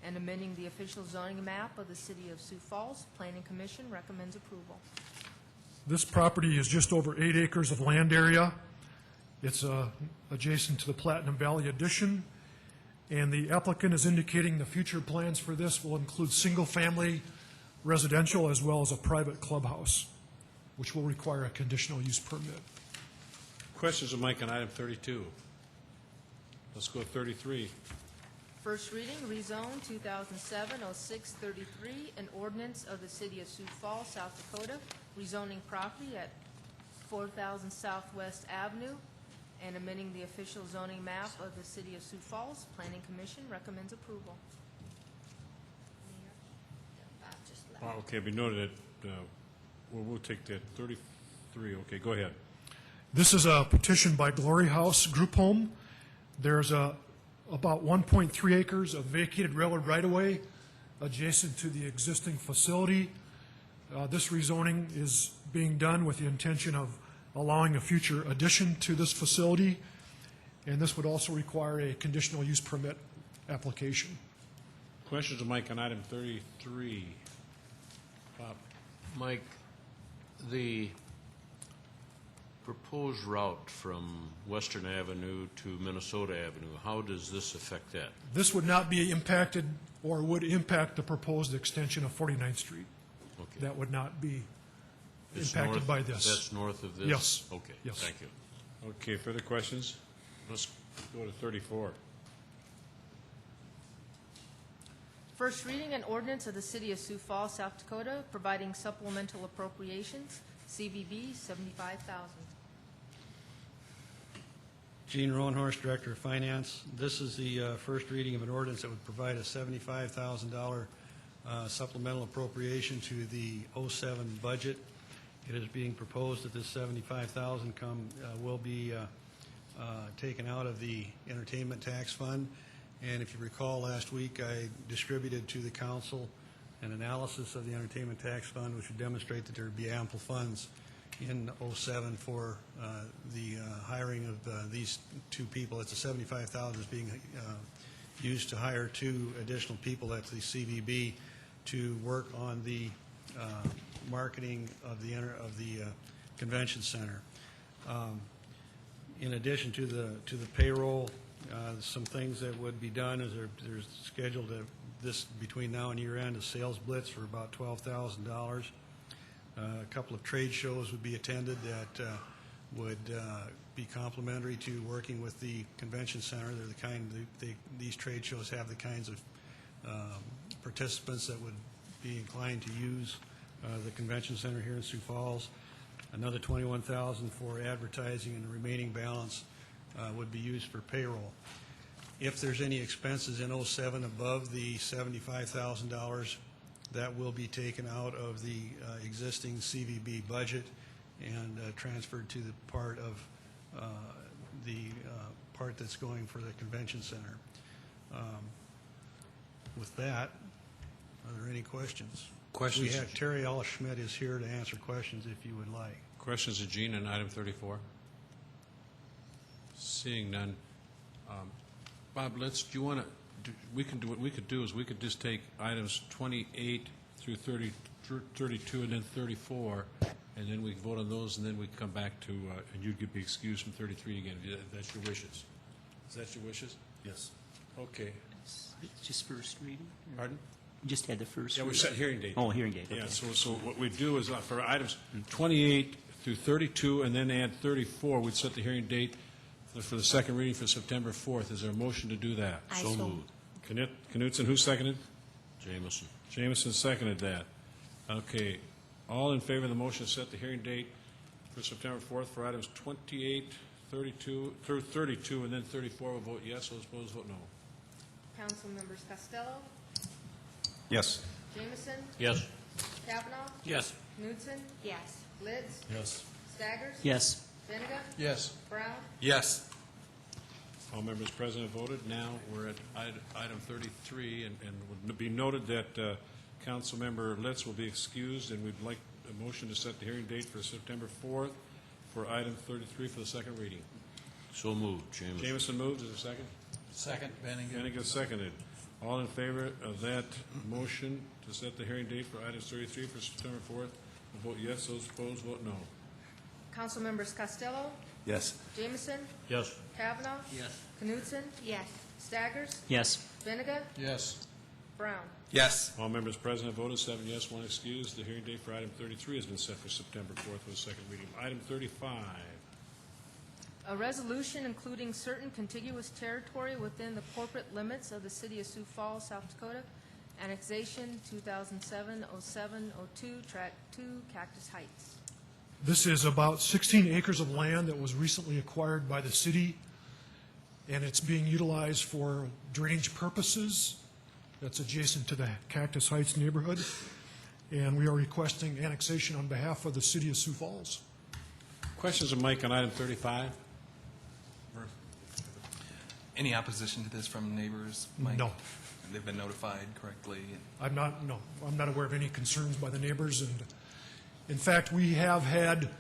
and amending the official zoning map of the City of Sioux Falls. Planning Commission recommends approval. This property is just over 8 acres of land area. It's adjacent to the Platinum Valley Addition, and the applicant is indicating the future plans for this will include single-family residential as well as a private clubhouse, which will require a conditional use permit. Questions of Mike on item 32? Let's go to 33. First reading, rezone 2007-06-33, an ordinance of the City of Sioux Falls, South Dakota, rezoning property at 4000 Southwest Avenue, and amending the official zoning map of the City of Sioux Falls. Planning Commission recommends approval. Okay, we noted that, we'll take that. 33, okay, go ahead. This is a petition by Glory House Group Home. There's about 1.3 acres of vacated railroad right-of-way adjacent to the existing facility. This rezoning is being done with the intention of allowing a future addition to this facility, and this would also require a conditional use permit application. Questions of Mike on item 33? Bob? Mike, the proposed route from Western Avenue to Minnesota Avenue, how does this affect that? This would not be impacted or would impact the proposed extension of 49th Street. Okay. That would not be It's impacted north- by this. That's north of this? Yes. Okay, Yes. thank you. Okay, further questions? Let's go to 34. First reading, an ordinance of the City of Sioux Falls, South Dakota, providing supplemental appropriations, CVB 75,000. Gene Roanhorst, Director of Finance. This is the first reading of an ordinance that would provide a $75,000 supplemental appropriation to the '07 budget. It is being proposed that this $75,000 will be taken out of the entertainment tax fund. And if you recall, last week I distributed to the council an analysis of the entertainment tax fund, which would demonstrate that there would be ample funds in '07 for the hiring of these two people. It's a $75,000 is being used to hire 2 additional people at the CVB to work on the marketing of the convention center. In addition to the payroll, some things that would be done is there's scheduled this between now and year end a sales blitz for about $12,000. A couple of trade shows would be attended that would be complementary to working with the convention center. They're the kind these trade shows have the kinds of participants that would be inclined to use the convention center here in Sioux Falls. Another $21,000 for advertising, and the remaining balance would be used for payroll. If there's any expenses in '07 above the $75,000, that will be taken out of the existing CVB budget and transferred to the part of part that's going for the convention center. With that, are there any questions? Questions? We have Terry Ellis Schmidt is here to answer questions if you would like. Questions of Gene on item 34? Seeing none. Bob, do you want to, what we could do is we could just take items 28 through 32 and then 34, and then we can vote on those, and then we can come back to, and you'd be excused from 33 again, if that's your wishes. Is that your wishes? Yes. Okay. Just first reading? Pardon? You just had the first Yeah, we reading? set hearing date. Oh, hearing date, okay. Yeah, so what we do is for items 28 through 32 and then add 34, we'd set the hearing date for the second reading for September 4th. Is there a motion to do that? I so moved. Knutson, who seconded? Jameson. Jameson seconded that. Okay. All in favor of the motion to set the hearing date for September 4th for items 28, 32, through 32, and then 34 will vote yes. Those opposed vote no. Council members Costello, Yes. Jameson, Yes. Kavanaugh, Yes. Knutson, Yes. Litz, Yes. Staggers, Yes. Benega, Yes. Brown, Yes. All members present have voted. Now we're at item 33, and would be noted that Councilmember Litz will be excused, and we'd like a motion to set the hearing date for September 4th for item 33 for the second reading. So moved, Jameson. Jameson moved. Is there a second? Second, Benninger. Benega seconded. All in favor of that motion to set the hearing date for items 33 for September 4th will vote yes. Those opposed vote no. Council members Costello, Yes. Jameson, Yes. Kavanaugh, Yes. Knutson, Yes. Staggers, Yes. Benega, Yes. Brown. Yes. All members present have voted, 7 yes, 1 excused. The hearing date for item 33 has been set for September 4th for the second reading. Item 35. A resolution including certain contiguous territory within the corporate limits of the city of Sioux Falls, South Dakota, annexation 2007-07-02, Track 2, Cactus Heights. This is about 16 acres of land that was recently acquired by the city, and it's being utilized for drainage purposes. That's adjacent to the Cactus Heights neighborhood, and we are requesting annexation on behalf of the city of Sioux Falls. Questions of Mike on item 35? Any opposition to this from neighbors, Mike? No. They've been notified correctly? I'm not aware of any concerns by the neighbors, and in fact, we have had,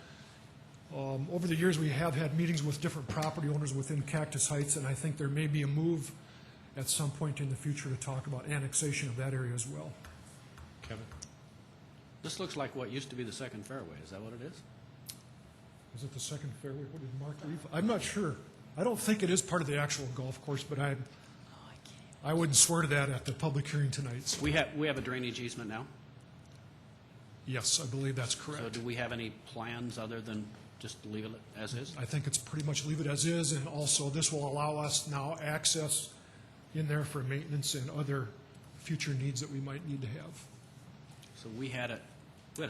over the years, we have had meetings with different property owners within Cactus Heights, and I think there may be a move at some point in the future to talk about annexation of that area as well. Kevin? This looks like what used to be the second fairway. Is that what it is? Is it the second fairway? What did Mark leave? I'm not sure. I don't think it is part of the actual golf course, but I wouldn't swear to that at the public hearing tonight. So. We have a drainage easement now? Yes, I believe that's correct. So do we have any plans other than just leave it as is? I think it's pretty much leave it as is, and also this will allow us now access in there for maintenance and other future needs that we might need to have. So we had a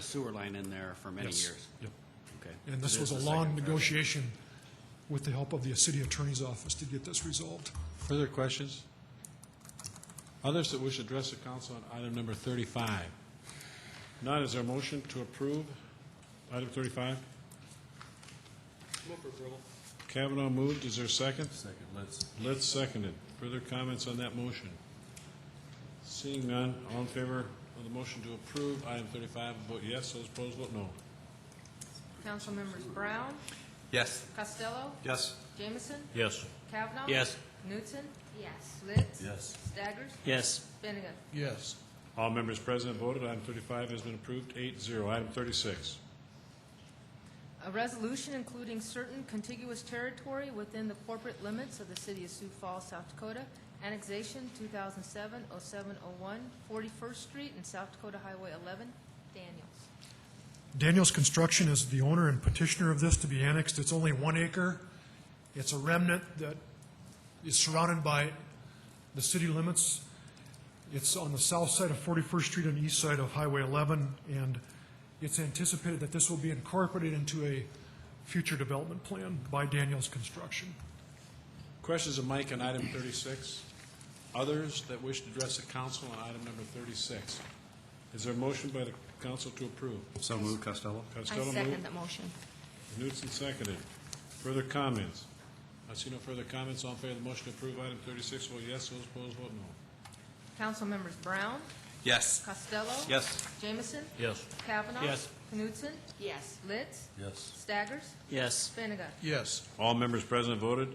sewer line in there for many Yes. years? Yep. Okay. And this It was is a the long second fairway. negotiation with the help of the city attorney's office to get this resolved. Further questions? Others that wish to address the council on item number 35? None. Is there a motion to approve item 35? Move for approval. Kavanaugh moved. Is there a second? Second, Litz. Litz seconded. Further comments on that motion? Seeing none, all in favor of the motion to approve item 35 will vote yes. Those opposed vote no. Council members Brown, Yes. Costello, Yes. Jameson, Yes. Kavanaugh, Yes. Knutson, Yes. Litz, Yes. Staggers, Yes. Benega. Yes. All members present voted. Item 35 has been approved, 8-0. Item 36. A resolution including certain contiguous territory within the corporate limits of the city of Sioux Falls, South Dakota, annexation 2007-07-01, 41st Street and South Dakota Highway 11, Daniels. Daniels Construction is the owner and petitioner of this to be annexed. It's only 1 acre. It's a remnant that is surrounded by the city limits. It's on the south side of 41st Street and east side of Highway 11, and it's anticipated that this will be incorporated into a future development plan by Daniels Construction. Questions of Mike on item 36? Others that wish to address the council on item number 36? Is there a motion by the council to approve? So moved, Costello. Costello I second moved. the motion. Knutson seconded. Further comments? I see no further comments. All in favor of the motion to approve item 36 vote yes. Those opposed vote no. Council members Brown, Yes. Costello. Yes. Jameson. Yes. Kavanaugh. Yes. Knutson. Yes. Litz. Yes. Staggers. Yes. Benega. Yes. All members present voted.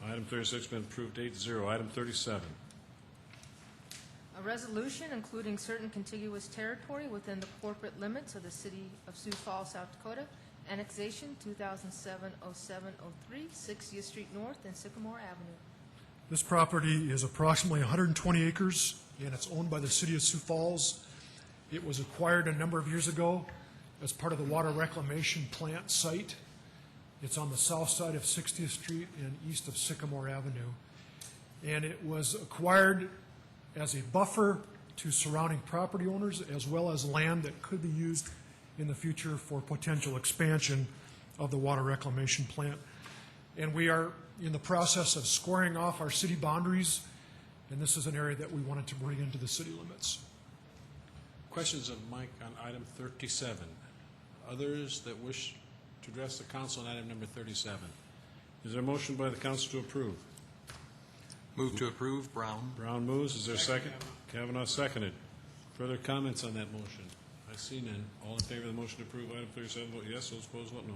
Item 36 been approved 8-0. Item 37. A resolution including certain contiguous territory within the corporate limits of the city of Sioux Falls, South Dakota, annexation 2007-07-03, 60th Street North and Sycamore Avenue. This property is approximately 120 acres, and it's owned by the city of Sioux Falls. It was acquired a number of years ago as part of the water reclamation plant site. It's on the south side of 60th Street and east of Sycamore Avenue. And it was acquired as a buffer to surrounding property owners, as well as land that could be used in the future for potential expansion of the water reclamation plant. And we are in the process of squaring off our city boundaries, and this is an area that we wanted to bring into the city limits. Questions of Mike on item 37? Others that wish to address the council on item number 37? Is there a motion by the council to approve? Move to approve. Brown. Brown moves. Is there a second? Kavanaugh seconded. Further comments on that motion? I see none. All in favor of the motion to approve item 37, vote yes. Those opposed, vote no.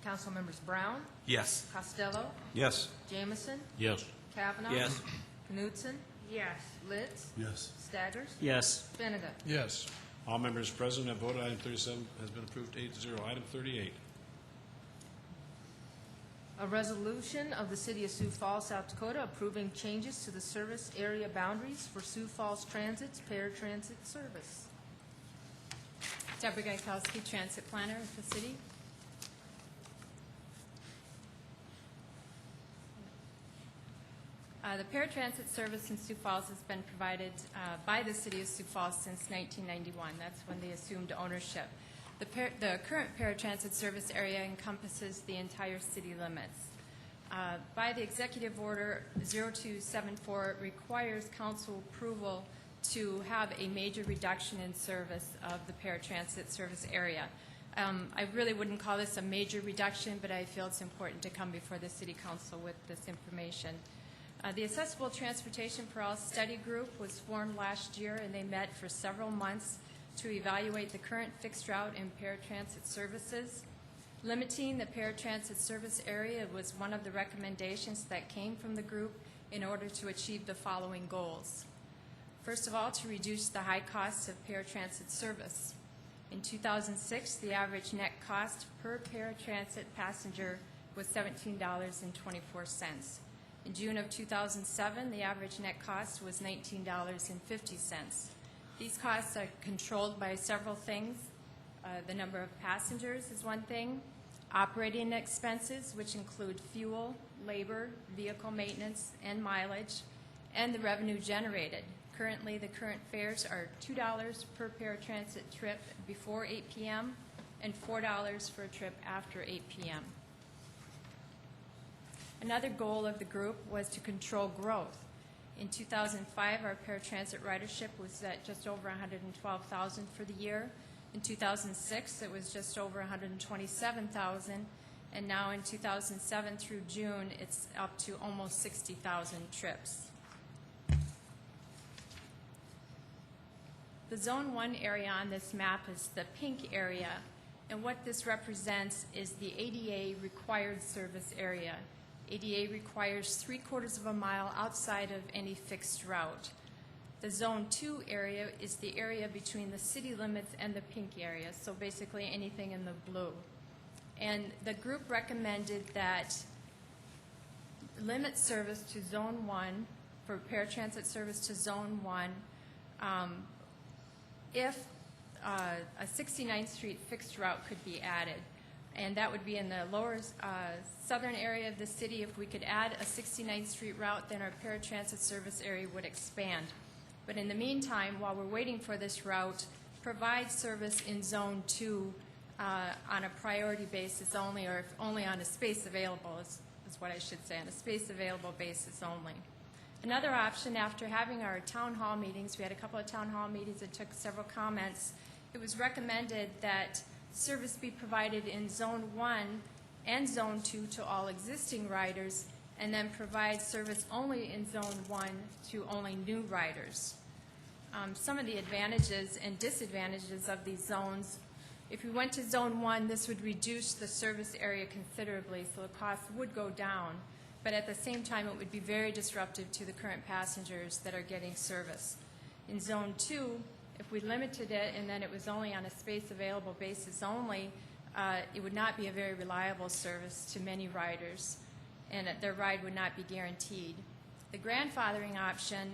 Council members Brown. Yes. Costello. Yes. Jameson. Yes. Kavanaugh. Yes. Knutson. Yes. Litz. Yes. Staggers. Yes. Benega. Yes. All members present have voted. Item 37 has been approved 8-0. Item 38. A resolution of the City of Sioux Falls, South Dakota, approving changes to the service area boundaries for Sioux Falls Transit's paratransit service. Deborah Gankowski, Transit Planner of the city. The paratransit service in Sioux Falls has been provided by the city of Sioux Falls since 1991. That's when they assumed ownership. The current paratransit service area encompasses the entire city limits. By the Executive Order 0274, it requires council approval to have a major reduction in service of the paratransit service area. I really wouldn't call this a major reduction, but I feel it's important to come before the City Council with this information. The Accessible Transportation for All Study Group was formed last year, and they met for several months to evaluate the current fixed route and paratransit services. Limiting the paratransit service area was one of the recommendations that came from the group in order to achieve the following goals. First of all, to reduce the high costs of paratransit service. In 2006, the average net cost per paratransit passenger was $17.24. In June of 2007, the average net cost was $19.50. These costs are controlled by several things. The number of passengers is one thing. Operating expenses, which include fuel, labor, vehicle maintenance, and mileage, and the revenue generated. Currently, the current fares are $2 per paratransit trip before 8 p.m. and $4 for a trip after 8 p.m. Another goal of the group was to control growth. In 2005, our paratransit ridership was at just over 112,000 for the year. In 2006, it was just over 127,000, and now in 2007 through June, it's up to almost 60,000 trips. The Zone 1 area on this map is the pink area, and what this represents is the ADA required service area. ADA requires 3/4 of a mile outside of any fixed route. The Zone 2 area is the area between the city limits and the pink area, so basically anything in the blue. And the group recommended that limit service to Zone 1, for paratransit service to Zone 1, if a 69th Street fixed route could be added. And that would be in the lower southern area of the city. If we could add a 69th Street route, then our paratransit service area would expand. But in the meantime, while we're waiting for this route, provide service in Zone 2 on a priority basis only, or if only on a space available is what I should say, on a space available basis only. Another option, after having our town hall meetings, we had a couple of town hall meetings that took several comments, it was recommended that service be provided in Zone 1 and Zone 2 to all existing riders, and then provide service only in Zone 1 to only new riders. Some of the advantages and disadvantages of these zones: if we went to Zone 1, this would reduce the service area considerably, so the cost would go down, but at the same time it would be very disruptive to the current passengers that are getting service. In Zone 2, if we limited it and then it was only on a space available basis only, it would not be a very reliable service to many riders, and their ride would not be guaranteed. The grandfathering option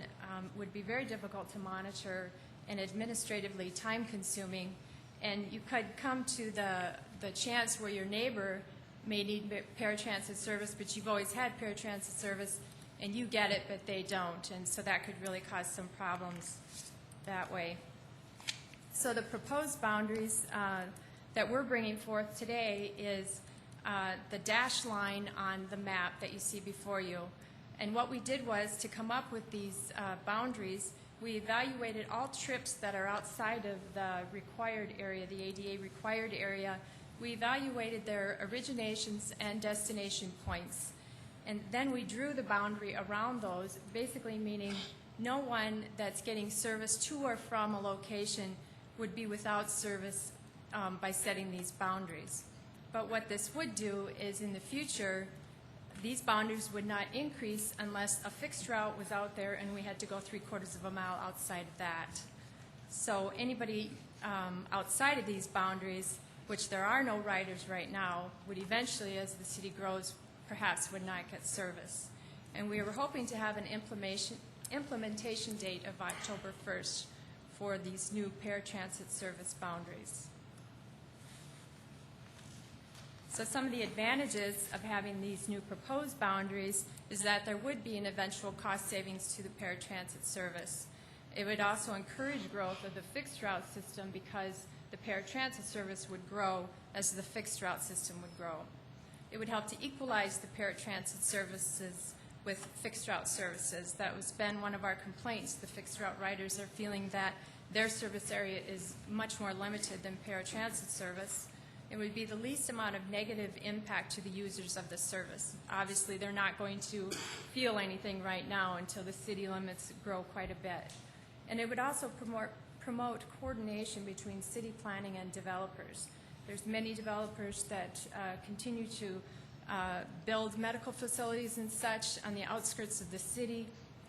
would be very difficult to monitor and administratively time-consuming, and you could come to the chance where your neighbor may need paratransit service, but you've always had paratransit service, and you get it, but they don't, and so that could really cause some problems that way. So the proposed boundaries that we're bringing forth today is the dashed line on the map that you see before you. And what we did was, to come up with these boundaries, we evaluated all trips that are outside of the required area, the ADA required area. We evaluated their originations and destination points. And then we drew the boundary around those, basically meaning no one that's getting service to or from a location would be without service by setting these boundaries. But what this would do is, in the future, these boundaries would not increase unless a fixed route was out there and we had to go 3/4 of a mile outside of that. So anybody outside of these boundaries, which there are no riders right now, would eventually, as the city grows, perhaps would not get service. And we were hoping to have an implementation date of October 1st for these new paratransit service boundaries. So some of the advantages of having these new proposed boundaries is that there would be an eventual cost savings to the paratransit service. It would also encourage growth of the fixed route system because the paratransit service would grow as the fixed route system would grow. It would help to equalize the paratransit services with fixed route services. That has been one of our complaints. The fixed route riders are feeling that their service area is much more limited than paratransit service. It would be the least amount of negative impact to the users of the service. Obviously, they're not going to feel anything right now until the city limits grow quite a bit. And it would also promote coordination between city planning and developers. There's many developers that continue to build medical facilities and such on the outskirts of the city,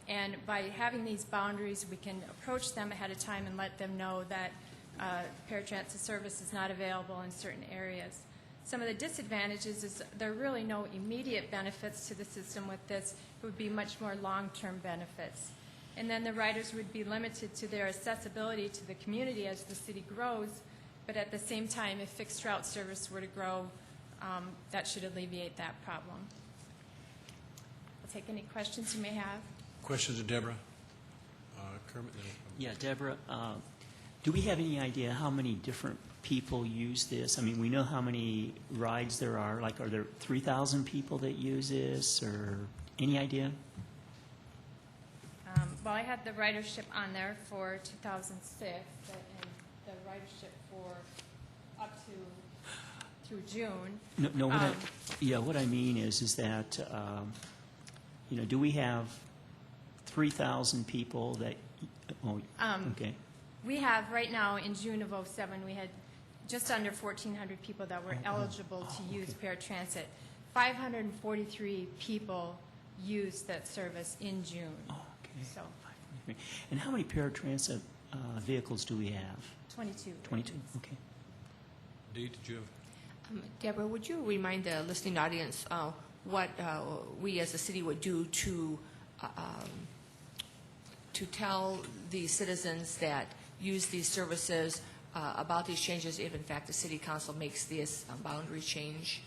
and by having these boundaries, we can approach them ahead of time and let them know that paratransit service is not available in certain areas. Some of the disadvantages is there are really no immediate benefits to the system with this. It would be much more long-term benefits. And then the riders would be limited to their accessibility to the community as the city grows, but at the same time, if fixed route service were to grow, that should alleviate that problem. I'll take any questions you may have. Questions of Deborah? Kermit? Yeah, Deborah, do we have any idea how many different people use this? I mean, we know how many rides there are. Like, are there 3,000 people that use this, or any idea? Well, I had the ridership on there for 2006, and the ridership for up to through June. No, what I mean is that, do we have 3,000 people that, okay. We have, right now, in June of '07, we had just under 1,400 people that were eligible to use paratransit. 543 people used that service in June. Oh, okay. So, and how many paratransit vehicles do we have? 22. 22, okay. Dee, did you have? Deborah, would you remind the listening audience what we as a city would do to tell the citizens that use these services about these changes if, in fact, the city council makes this boundary change?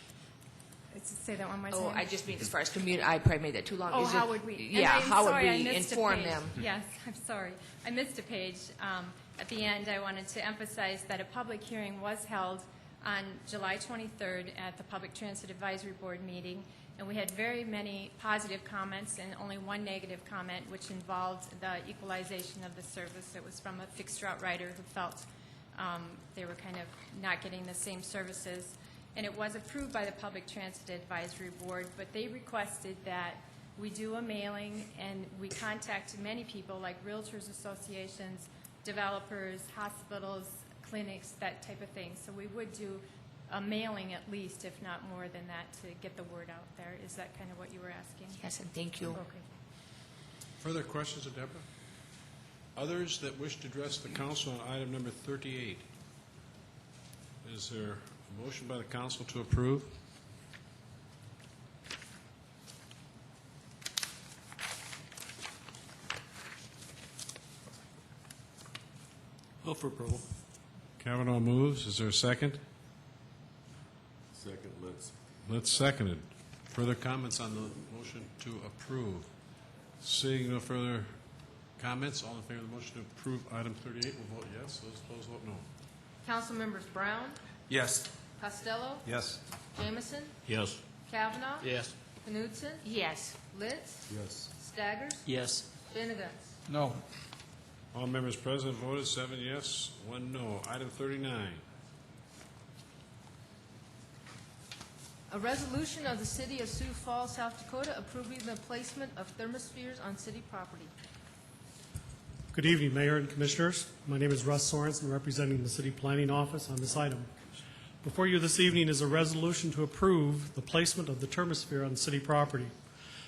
Say that one more time. Oh, I just mean as far as community. I probably made that too long. Oh, how would we? Yeah, how would we inform them? Yes, I'm sorry. I missed a page. At the end, I wanted to emphasize that a public hearing was held on July 23rd at the Public Transit Advisory Board meeting, and we had very many positive comments and only one negative comment, which involved the equalization of the service. It was from a fixed route rider who felt they were kind of not getting the same services. and it was approved by the Public Transit Advisory Board, but they requested that we do a mailing, and we contacted many people, like realtors associations, developers, hospitals, clinics, that type of thing. So we would do a mailing at least, if not more than that, to get the word out there. Is that kind of what you were asking? Yes, and thank you. Okay. Further questions of Deborah? Others that wish to address the council on item number 38? Is there a motion by the council to approve? Move for approval. Kavanaugh moves. Is there a second? Second, Litz. Litz seconded. Further comments on the motion to approve? Seeing no further comments, all in favor of the motion to approve item 38 will vote yes. Those opposed vote no. Council members Brown, Yes. Costello, Yes. Jameson, Yes. Kavanaugh, Yes. Knudsen, Yes. Litz, Yes. Staggers, Yes. Bennigan. No. All members present voted 7 yes, 1 no. Item 39. A resolution of the City of Sioux Falls, South Dakota, approving the placement of thermospheres on city property. Good evening, Mayor and Commissioners. My name is Russ Sorensen, representing the City Planning Office on this item. Before you this evening is a resolution to approve the placement of the thermosphere on city property.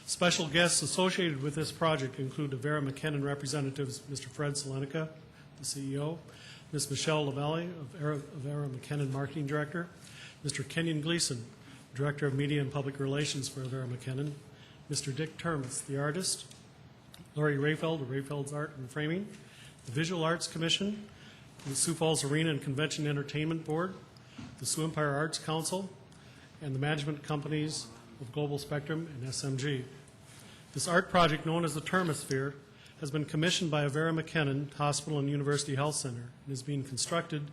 Special guests associated with this project include Avera McKinnon representatives, Mr. Fred Selenica, the CEO, Ms. Michelle Lavalley, Avera McKinnon Marketing Director, Mr. Kenyon Gleason, Director of Media and Public Relations for Avera McKinnon, Mr. Dick Termes, the artist, Lori Rayfeld of Rayfeld's Art and Framing, the Visual Arts Commission, the Sioux Falls Arena and Convention Entertainment Board, the Sioux Empire Arts Council, and the management companies of Global Spectrum and SMG. This art project, known as the Thermosphere, has been commissioned by Avera McKinnon Hospital and University Health Center and is being constructed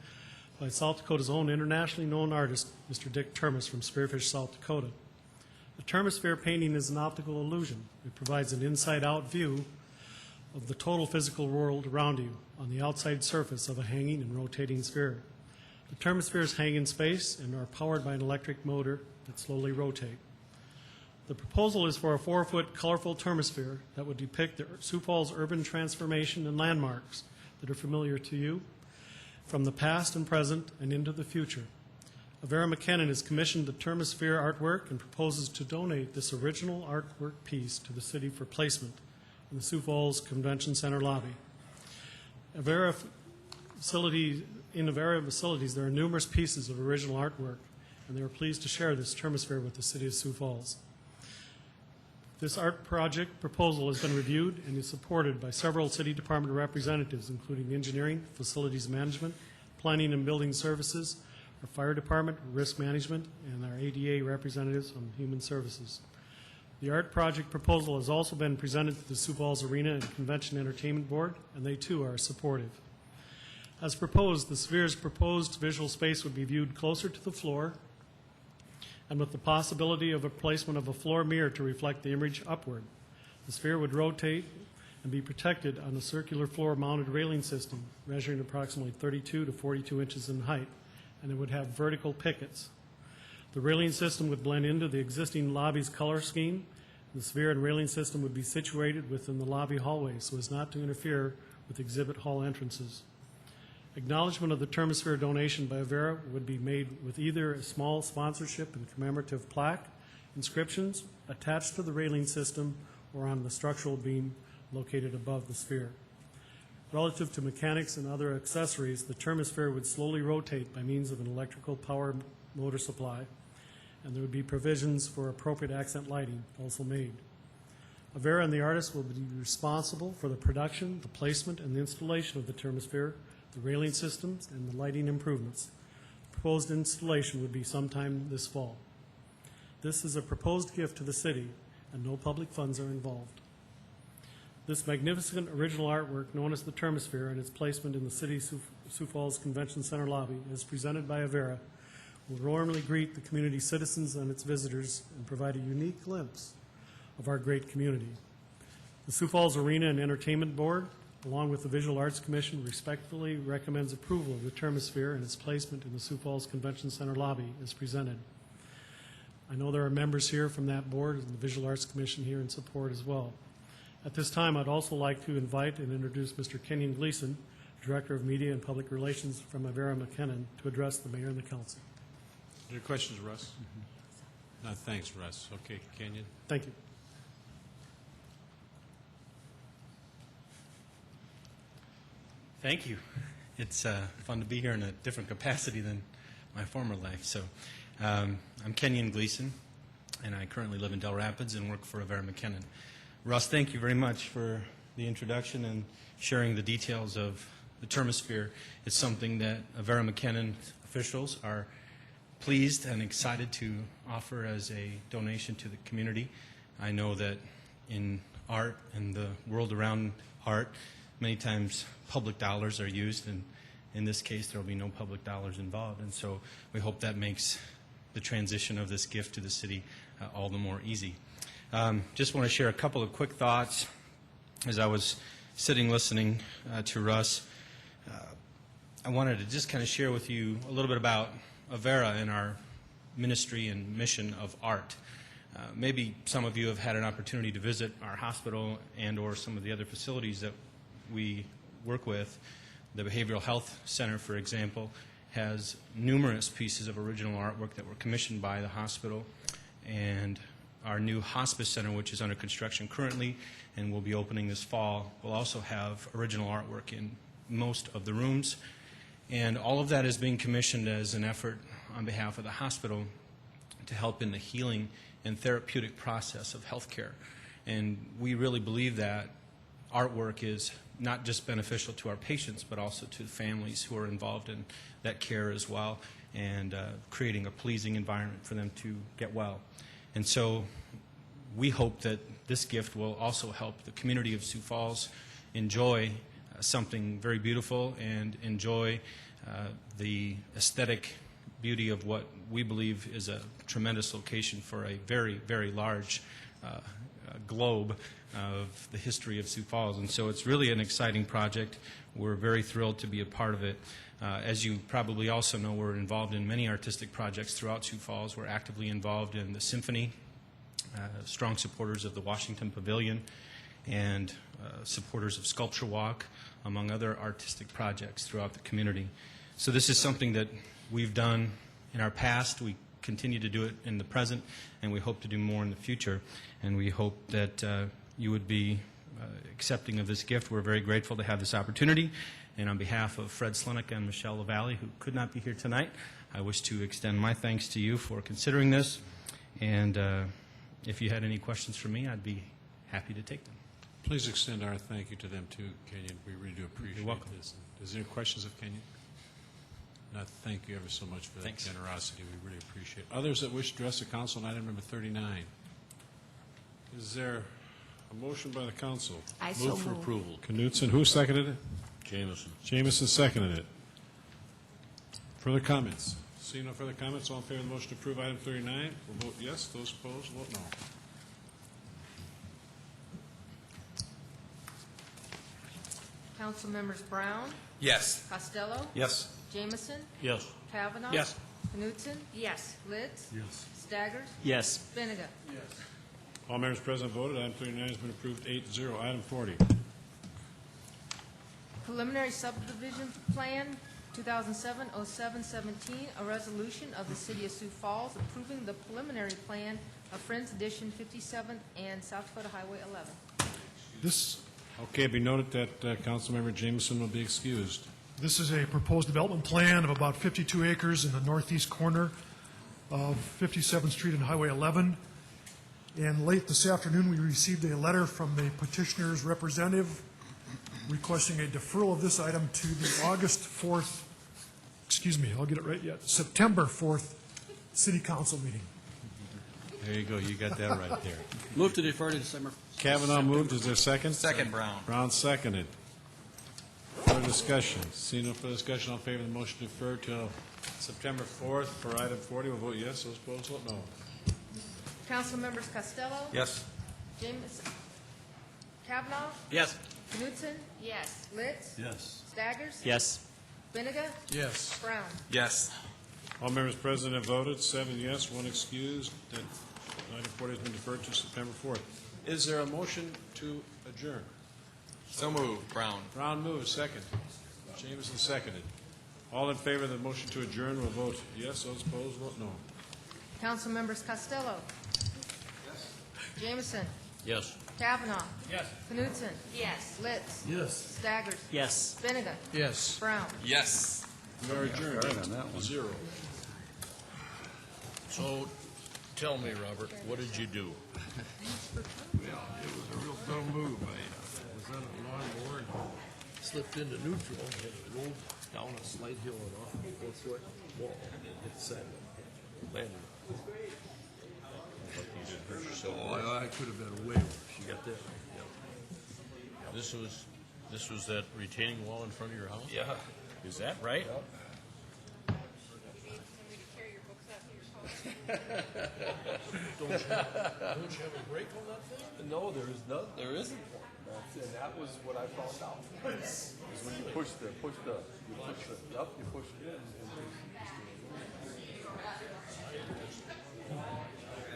by South Dakota's own internationally known artist, Mr. Dick Termes from Spearfish, South Dakota. The Thermosphere painting is an optical illusion. It provides an inside-out view of the total physical world around you on the outside surface of a hanging and rotating sphere. The thermospheres hang in space and are powered by an electric motor that slowly rotate. The proposal is for a 4-foot colorful thermosphere that would depict the Sioux Falls urban transformation and landmarks that are familiar to you from the past and present and into the future. Avera McKinnon has commissioned the thermosphere artwork and proposes to donate this original artwork piece to the city for placement in the Sioux Falls Convention Center lobby. In Avera facilities, there are numerous pieces of original artwork, and they are pleased to share this thermosphere with the city of Sioux Falls. This art project proposal has been reviewed and is supported by several city department representatives, including engineering, facilities management, planning and building services, our fire department, risk management, and our ADA representatives from human services. The art project proposal has also been presented to the Sioux Falls Arena and Convention Entertainment Board, and they too are supportive. As proposed, the sphere's proposed visual space would be viewed closer to the floor and with the possibility of a placement of a floor mirror to reflect the image upward. The sphere would rotate and be protected on a circular floor-mounted railing system measuring approximately 32 to 42 inches in height, and it would have vertical pickets. The railing system would blend into the existing lobby's color scheme. The sphere and railing system would be situated within the lobby hallway so as not to interfere with exhibit hall entrances. Acknowledgement of the thermosphere donation by Avera would be made with either a small sponsorship and commemorative plaque, inscriptions attached to the railing system, or on the structural beam located above the sphere. Relative to mechanics and other accessories, the thermosphere would slowly rotate by means of an electrical power motor supply, and there would be provisions for appropriate accent lighting also made. Avera and the artist will be responsible for the production, the placement, and the installation of the thermosphere, the railing systems, and the lighting improvements. Proposed installation would be sometime this fall. This is a proposed gift to the city, and no public funds are involved. This magnificent original artwork, known as the Thermosphere, and its placement in the city's Sioux Falls Convention Center lobby, as presented by Avera, will warmly greet the community citizens and its visitors and provide a unique glimpse of our great community. The Sioux Falls Arena and Entertainment Board along with the Visual Arts Commission, respectfully recommends approval of the Thermosphere and its placement in the Sioux Falls Convention Center lobby as presented. I know there are members here from that board and the Visual Arts Commission here in support as well. At this time, I'd also like to invite and introduce Mr. Kenyon Gleason, Director of Media and Public Relations from Avera McKinnon, to address the mayor and the council. Any questions, Russ? No, thanks, Russ. Okay, Kenyon. Thank you. Thank you. It's fun to be here in a different capacity than my former life. So I'm Kenyon Gleason, and I currently live in Del Rapids and work for Avera McKinnon. Russ, thank you very much for the introduction and sharing the details of the Thermosphere. It's something that Avera McKinnon officials are pleased and excited to offer as a donation to the community. I know that in art and the world around art, many times public dollars are used, and in this case there will be no public dollars involved, and so we hope that makes the transition of this gift to the city all the more easy. Just want to share a couple of quick thoughts. As I was sitting listening to Russ, I wanted to just kind of share with you a little bit about Avera and our ministry and mission of art. Maybe some of you have had an opportunity to visit our hospital and or some of the other facilities that we work with. The Behavioral Health Center, for example, has numerous pieces of original artwork that were commissioned by the hospital, and our new hospice center, which is under construction currently and will be opening this fall, will also have original artwork in most of the rooms. And all of that is being commissioned as an effort on behalf of the hospital to help in the healing and therapeutic process of healthcare. And we really believe that artwork is not just beneficial to our patients, but also to the families who are involved in that care as well, and creating a pleasing environment for them to get well. And so we hope that this gift will also help the community of Sioux Falls enjoy something very beautiful and enjoy the aesthetic beauty of what we believe is a tremendous location for a very, very large globe of the history of Sioux Falls. And so it's really an exciting project. We're very thrilled to be a part of it. As you probably also know, we're involved in many artistic projects throughout Sioux Falls. We're actively involved in the symphony, strong supporters of the Washington Pavilion, and supporters of Sculpture Walk, among other artistic projects throughout the community. So this is something that we've done in our past. We continue to do it in the present, and we hope to do more in the future. And we hope that you would be accepting of this gift. We're very grateful to have this opportunity. And on behalf of Fred Slenica and Michelle LaValle, who could not be here tonight, I wish to extend my thanks to you for considering this. And if you had any questions for me, I'd be happy to take them. Please extend our thank you to them too, Kenyon. We really do appreciate this. Is there any questions of Kenyon? No, thank you ever so much for that generosity. We really appreciate it. Others that wish to address the council on item number 39. Is there a motion by the council? I so move for move. approval. Knutson, who seconded it? Jameson. Jameson seconded it. Further comments? Seeing no further comments, all in favor of the motion to approve item 39 will vote yes. Those opposed, vote no. Council members Brown, Yes. Costello, Yes. Jameson, Yes. Kavanaugh. Yes. Knutson, Yes. Litz, Yes. Staggers, Yes. Benega. All members present voted. Item 39 has been approved 8-0. Item 40. Preliminary subdivision plan, 2007-07-17, a resolution of the City of Sioux Falls approving the preliminary plan of Friends Edition 57th and South Dakota Highway 11. Okay, be noted that Councilmember Jameson will be excused. This is a proposed development plan of about 52 acres in the northeast corner of 57th Street and Highway 11. And late this afternoon, we received a letter from the petitioner's representative requesting a deferral of this item to the August 4th, I'll get it right yet, September 4th City Council meeting. There you go. You got that right there. Move to defer to December. Kavanaugh moved. Is there a second? Second, Brown. Brown seconded. Further discussion? Seeing no further discussion, all in favor of the motion to defer till September 4th for item 40 will vote yes. Those opposed, vote no. Council members Costello. Yes. Jameson, Kavanaugh? Yes. Knutson? Yes. Litz? Yes. Staggers? Yes. Benega? Yes. Brown? Yes. All members present have voted, 7 yes, 1 excused. That item 40 has been deferred to September 4th. Is there a motion to adjourn? So moved. Brown. Brown moves, second. Jameson seconded. All in favor of the motion to adjourn will vote yes. Those opposed, vote no. Council members Costello? Yes. Jameson? Yes. Kavanaugh? Yes. Knutson? Yes. Litz? Yes. Staggers? Yes. Benega? Yes. Brown? Yes. We are adjourned, 8-0. So, tell me, Robert, what did you do? Well, it was a real dumb move. I was on a lawnmower and slipped into neutral and rolled down a slight hill and off a 4-foot wall and hit the sidewalk. Landed. You didn't hurt yourself. Oh, I could have been way worse. You got that? Yep. This was that retaining wall in front of your house? Yeah. Is that right? Don't you have a brake on that thing? No, there is none. There isn't one. And that was what I found out. Is when you push it up, you push it in.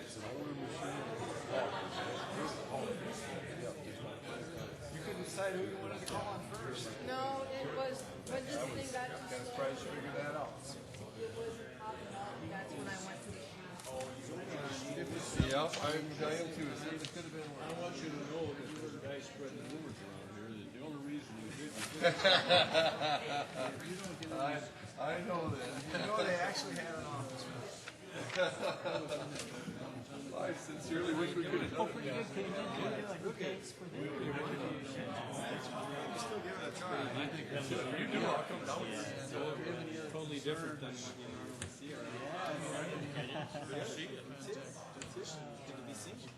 It's an older machine. You couldn't decide who you wanted to call on first. No, it was, when this thing got too Kind of surprised you figured that out. that's when I went to the Yeah, I am too. See, it could have been. I want you to know that there's guys spreading rumors around here that the only reason you did I know that. You know they actually had an office. I sincerely wish we could have done it. Still give it a try. I think you do. I'll come down here. Totally different than Good to see you.